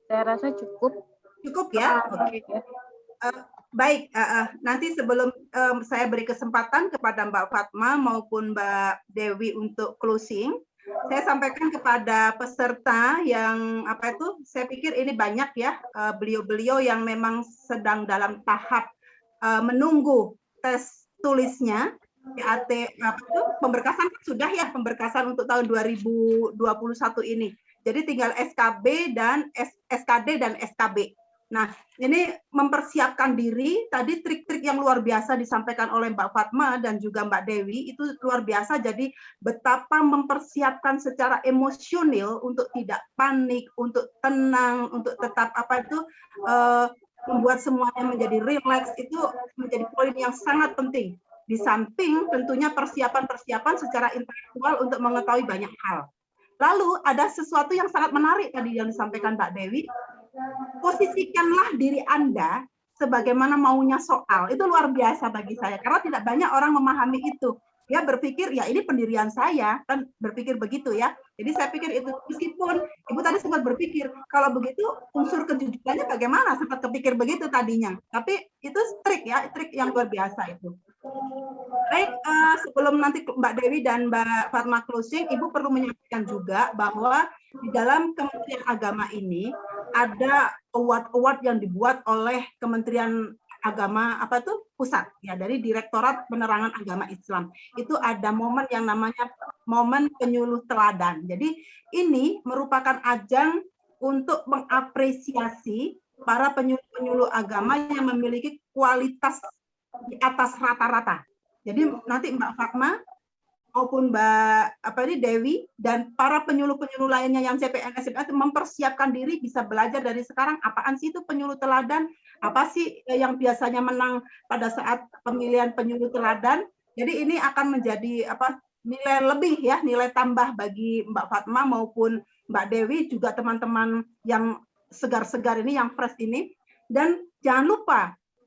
Saya rasa cukup. Cukup ya. Oke. Baik, nanti sebelum saya beri kesempatan kepada Mbak Fatma maupun Mbak Dewi untuk closing, saya sampaikan kepada peserta yang saya pikir ini banyak ya beliau-beliau yang memang sedang dalam tahap menunggu tes tulisnya. PAT pemberkasan sudah ya, pemberkasan untuk tahun 2021 ini. Jadi tinggal SKB dan SKD dan SKB. Nah, ini mempersiapkan diri, tadi trik-trik yang luar biasa disampaikan oleh Mbak Fatma dan juga Mbak Dewi, itu luar biasa, jadi betapa mempersiapkan secara emosional untuk tidak panik, untuk tenang, untuk tetap membuat semuanya menjadi rileks, itu menjadi poin yang sangat penting. Di samping tentunya persiapan-persiapan secara intelektual untuk mengetahui banyak hal. Lalu ada sesuatu yang sangat menarik tadi yang disampaikan Mbak Dewi, posisikanlah diri Anda sebagaimana maunya soal. Itu luar biasa bagi saya, karena tidak banyak orang memahami itu. Dia berpikir, ya ini pendirian saya, kan berpikir begitu ya. Jadi saya pikir itu, meskipun Ibu tadi sempat berpikir, kalau begitu unsur kejujurannya bagaimana, sempat kepikir begitu tadinya. Tapi itu trik ya, trik yang luar biasa itu. Baik, sebelum nanti Mbak Dewi dan Mbak Fatma closing, Ibu perlu menyampaikan juga bahwa di dalam Kementerian Agama ini ada award-award yang dibuat oleh Kementerian Agama pusat ya, dari Direktorat Penerangan Agama Islam. Itu ada momen yang namanya momen penyuluh teladan. Jadi ini merupakan ajang untuk mengapresiasi para penyuluh agama yang memiliki kualitas di atas rata-rata. Jadi nanti Mbak Fatma maupun Mbak Dewi dan para penyuluh-penyuluh lainnya yang CPNS mempersiapkan diri, bisa belajar dari sekarang apaan sih itu penyuluh teladan, apa sih yang biasanya menang pada saat pemilihan penyuluh teladan. Jadi ini akan menjadi nilai lebih ya, nilai tambah bagi Mbak Fatma maupun Mbak Dewi, juga teman-teman yang segar-segar ini, yang fresh ini. Dan jangan lupa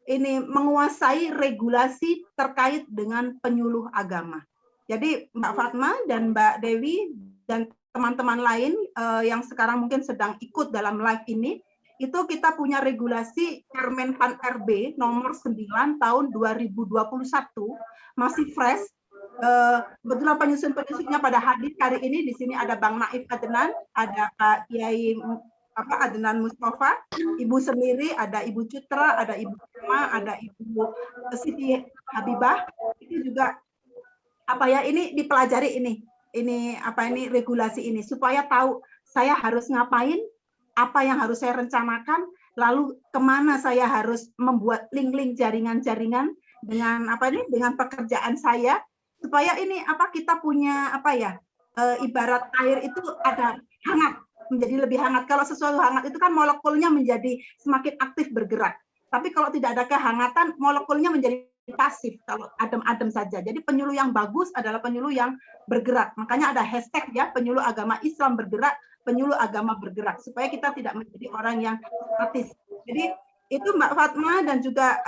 ini menguasai regulasi terkait dengan penyuluh agama. Jadi Mbak Fatma dan Mbak Dewi dan teman-teman lain yang sekarang mungkin sedang ikut dalam live ini, itu kita punya regulasi Permenpan RB nomor 9 tahun 2021, masih fresh. Kebetulan penyusun-penyusunnya pada hadir hari ini. Di sini ada Bang Naif Adnan, ada Pak Kiai Adnan Mustafa, Ibu sendiri, ada Ibu Citra, ada Ibu Rima, ada Ibu Siti Habibah. Itu juga ini dipelajari ini regulasi ini supaya tahu saya harus ngapain, apa yang harus saya rencanakan, lalu kemana saya harus membuat link-link jaringan-jaringan dengan dengan pekerjaan saya, supaya ini kita punya ibarat air itu ada hangat, menjadi lebih hangat. Kalau sesuatu hangat itu kan molekulnya menjadi semakin aktif bergerak. Tapi kalau tidak ada kehangatan, molekulnya menjadi pasif kalau adem-adem saja. Jadi penyuluh yang bagus adalah penyuluh yang bergerak. Makanya ada hashtag ya, penyuluh agama Islam bergerak, penyuluh agama bergerak, supaya kita tidak menjadi orang yang statis. Jadi itu Mbak Fatma dan juga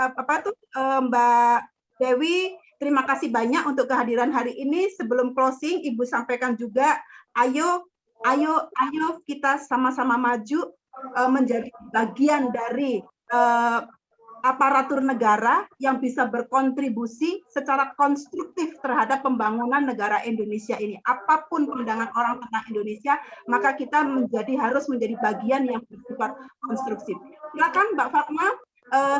Mbak Dewi, terima kasih banyak untuk kehadiran hari ini. Sebelum closing, Ibu sampaikan juga, ayo kita sama-sama maju menjadi bagian dari aparatur negara yang bisa berkontribusi secara konstruktif terhadap pembangunan negara Indonesia ini. Apapun pandangan orang tentang Indonesia, maka kita harus menjadi bagian yang bersifat konstruktif. Silakan Mbak Fatma,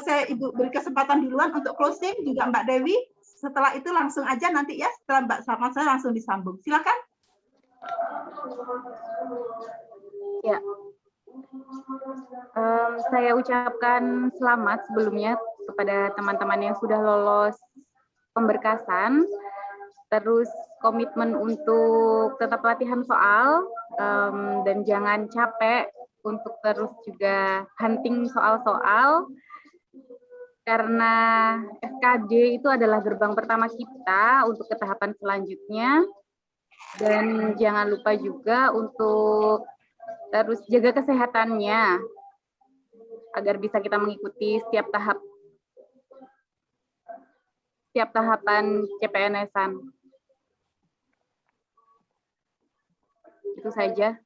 saya Ibu beri kesempatan duluan untuk closing, juga Mbak Dewi. Setelah itu langsung aja nanti ya, setelah Mbak Fatma saya langsung disambung. Silakan. Ya. Saya ucapkan selamat sebelumnya kepada teman-teman yang sudah lolos pemberkasan, terus komitmen untuk tetap latihan soal, dan jangan capek untuk terus juga hunting soal-soal, karena SKD itu adalah gerbang pertama kita untuk ke tahapan selanjutnya, dan jangan lupa juga untuk terus jaga kesehatannya agar bisa kita mengikuti setiap tahapan CPNS-an. Itu saja.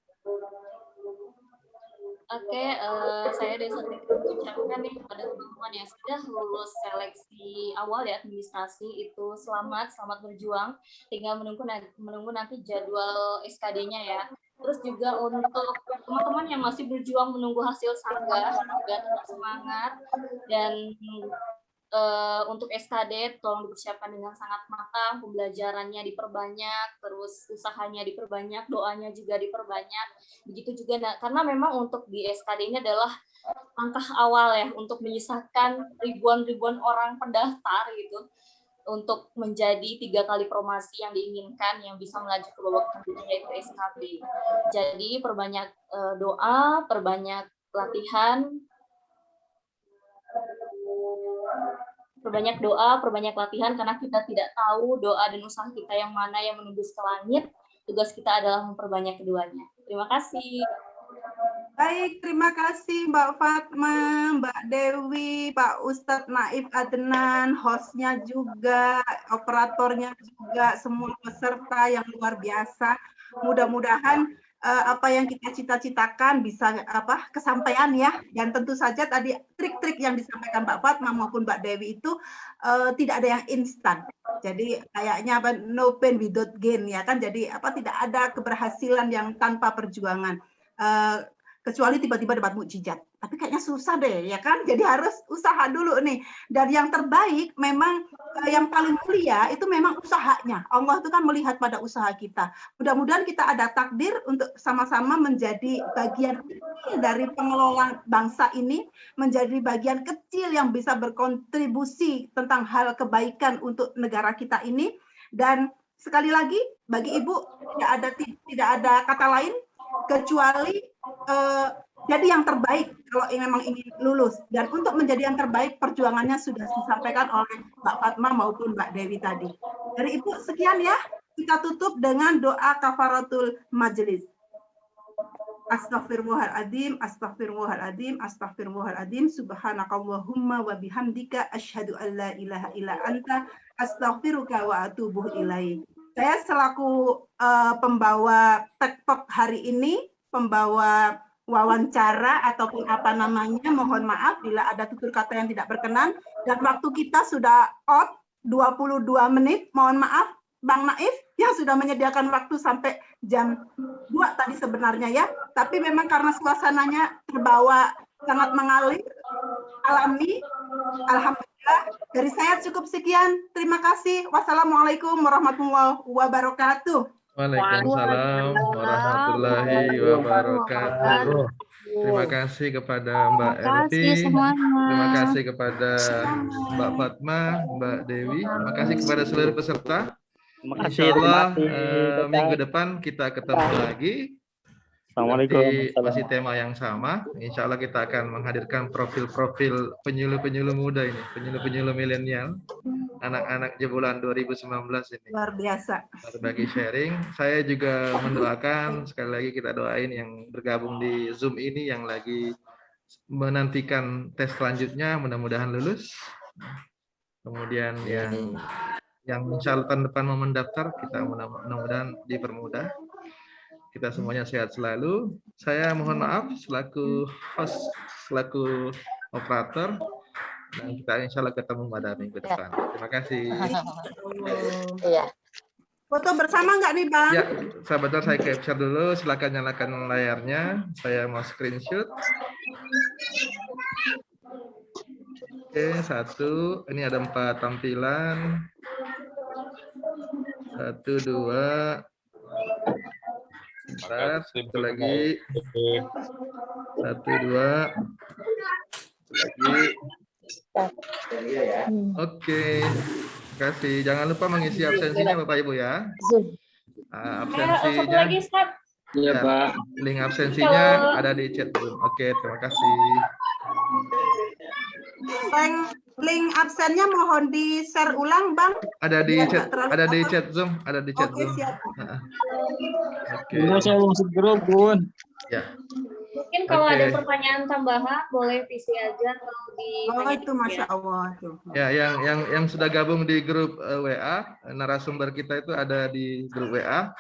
Oke, saya Desa ucapkan nih kepada teman-teman yang sudah lulus seleksi awal ya administrasi itu selamat berjuang. Tinggal menunggu nanti jadwal SKD-nya ya. Terus juga untuk teman-teman yang masih berjuang menunggu hasil Saga, juga tetap semangat. Dan untuk SKD tolong dipersiapkan dengan sangat matang, pembelajarannya diperbanyak, terus usahanya diperbanyak, doanya juga diperbanyak. Begitu juga karena memang untuk di SKD ini adalah langkah awal ya untuk menyisahkan ribuan orang pendaftar gitu untuk menjadi 3 kali promosi yang diinginkan yang bisa melaju ke babak selanjutnya yaitu SKB. Jadi perbanyak doa, perbanyak latihan, karena kita tidak tahu doa dan usaha kita yang mana yang menembus ke langit. Tugas kita adalah memperbanyak keduanya. Terima kasih. Baik, terima kasih Mbak Fatma, Mbak Dewi, Pak Ustadz Naif Adnan, hostnya juga, operatornya juga, semua peserta yang luar biasa. Mudah-mudahan apa yang kita cita-citakan bisa kesampaian ya. Dan tentu saja tadi trik-trik yang disampaikan Mbak Fatma maupun Mbak Dewi itu tidak ada yang instan. Jadi kayaknya no pain without gain ya kan. Jadi tidak ada keberhasilan yang tanpa perjuangan. Kecuali tiba-tiba dapat mukjizat. Tapi kayaknya susah deh, ya kan? Jadi harus usaha dulu nih. Dan yang terbaik memang yang paling mulia itu memang usahanya. Allah itu kan melihat pada usaha kita. Mudah-mudahan kita ada takdir untuk sama-sama menjadi bagian kecil dari pengelola bangsa ini, menjadi bagian kecil yang bisa berkontribusi tentang hal kebaikan untuk negara kita ini. Dan sekali lagi, bagi Ibu tidak ada kata lain kecuali jadi yang terbaik kalau memang ingin lulus. Dan untuk menjadi yang terbaik, perjuangannya sudah disampaikan oleh Mbak Fatma maupun Mbak Dewi tadi. Dari Ibu sekian ya, kita tutup dengan doa kafaratul majelis. Astaghfirullahaladzim, astaghfirullahaladzim, astaghfirullahaladzim, subhanakallahumma wa bihamdika, asyhadu an la ilaha illa anta, astaghfiruka wa atubu ilaik. Saya selaku pembawa TikTok hari ini, pembawa wawancara ataupun apa namanya, mohon maaf bila ada tutur kata yang tidak berkenan, dan waktu kita sudah out 22 menit, mohon maaf Bang Naif yang sudah menyediakan waktu sampai jam 2 tadi sebenarnya ya, tapi memang karena suasananya terbawa sangat mengalir, alami, alhamdulillah. Dari saya cukup sekian, terima kasih. Wassalamualaikum warahmatullahi wabarakatuh. Waalaikumsalam warahmatullahi wabarakatuh. Terima kasih kepada Mbak Elvi. Terima kasih kepada Mbak Fatma, Mbak Dewi. Terima kasih kepada seluruh peserta. Insya Allah minggu depan kita ketemu lagi. Nanti masih tema yang sama. Insya Allah kita akan menghadirkan profil-profil penyuluh-penyuluh muda ini, penyuluh-penyuluh milenial, anak-anak jebolan 2019 ini. Luar biasa. Berbagi sharing. Saya juga mendoakan, sekali lagi kita doain yang bergabung di Zoom ini yang lagi menantikan tes selanjutnya, mudah-mudahan lulus. Kemudian yang insya Allah tahun depan mau mendaftar, kita mudah-mudahan dipermudah. Kita semuanya sehat selalu. Saya mohon maaf selaku host, selaku operator. Dan kita insya Allah ketemu pada minggu depan. Terima kasih. Iya. Foto bersama nggak nih, Bang? Ya, sahabat saya capture dulu. Silakan nyalakan layarnya. Saya mau screenshot. Oke, 1. Ini ada 4 tampilan. 1, 2. Bentar, satu lagi. 1, 2. Lagi. Oke. Terima kasih. Jangan lupa mengisi absensinya Bapak Ibu ya. Absensinya. Iya, Pak. Link absensinya ada di chat room. Oke, terima kasih. Link absennya mohon di-share ulang, Bang. Ada di Biar chat, nggak terlalu ada di lama. chat Zoom, ada di chat Oke, Zoom. siap. Oke. Bunda, saya masuk grup, Bun. Ya. Mungkin kalau Oke. ada pertanyaan tambahan boleh PC aja atau di Oh, itu Masya Allah. Tuh. Ya, yang sudah gabung di grup WA, narasumber kita itu ada di grup WA.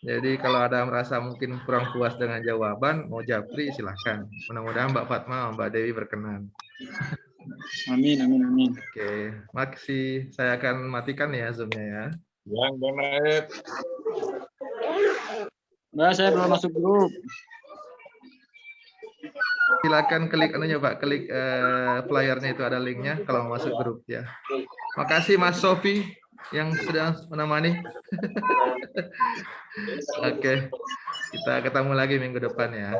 Jadi kalau ada merasa mungkin kurang puas dengan jawaban, mau japri silahkan. Mudah-mudahan Mbak Fatma, Mbak Dewi berkenan. Amin, amin, amin. Oke, makasih. Saya akan matikan ya Zoom-nya ya. Yang benar. Mbak, saya belum masuk grup. Silakan klik anunya Pak, klik flyernya itu ada linknya kalau mau masuk grup ya. Makasih Mas Sofi yang sudah menemani. Oke, kita ketemu lagi minggu depan ya.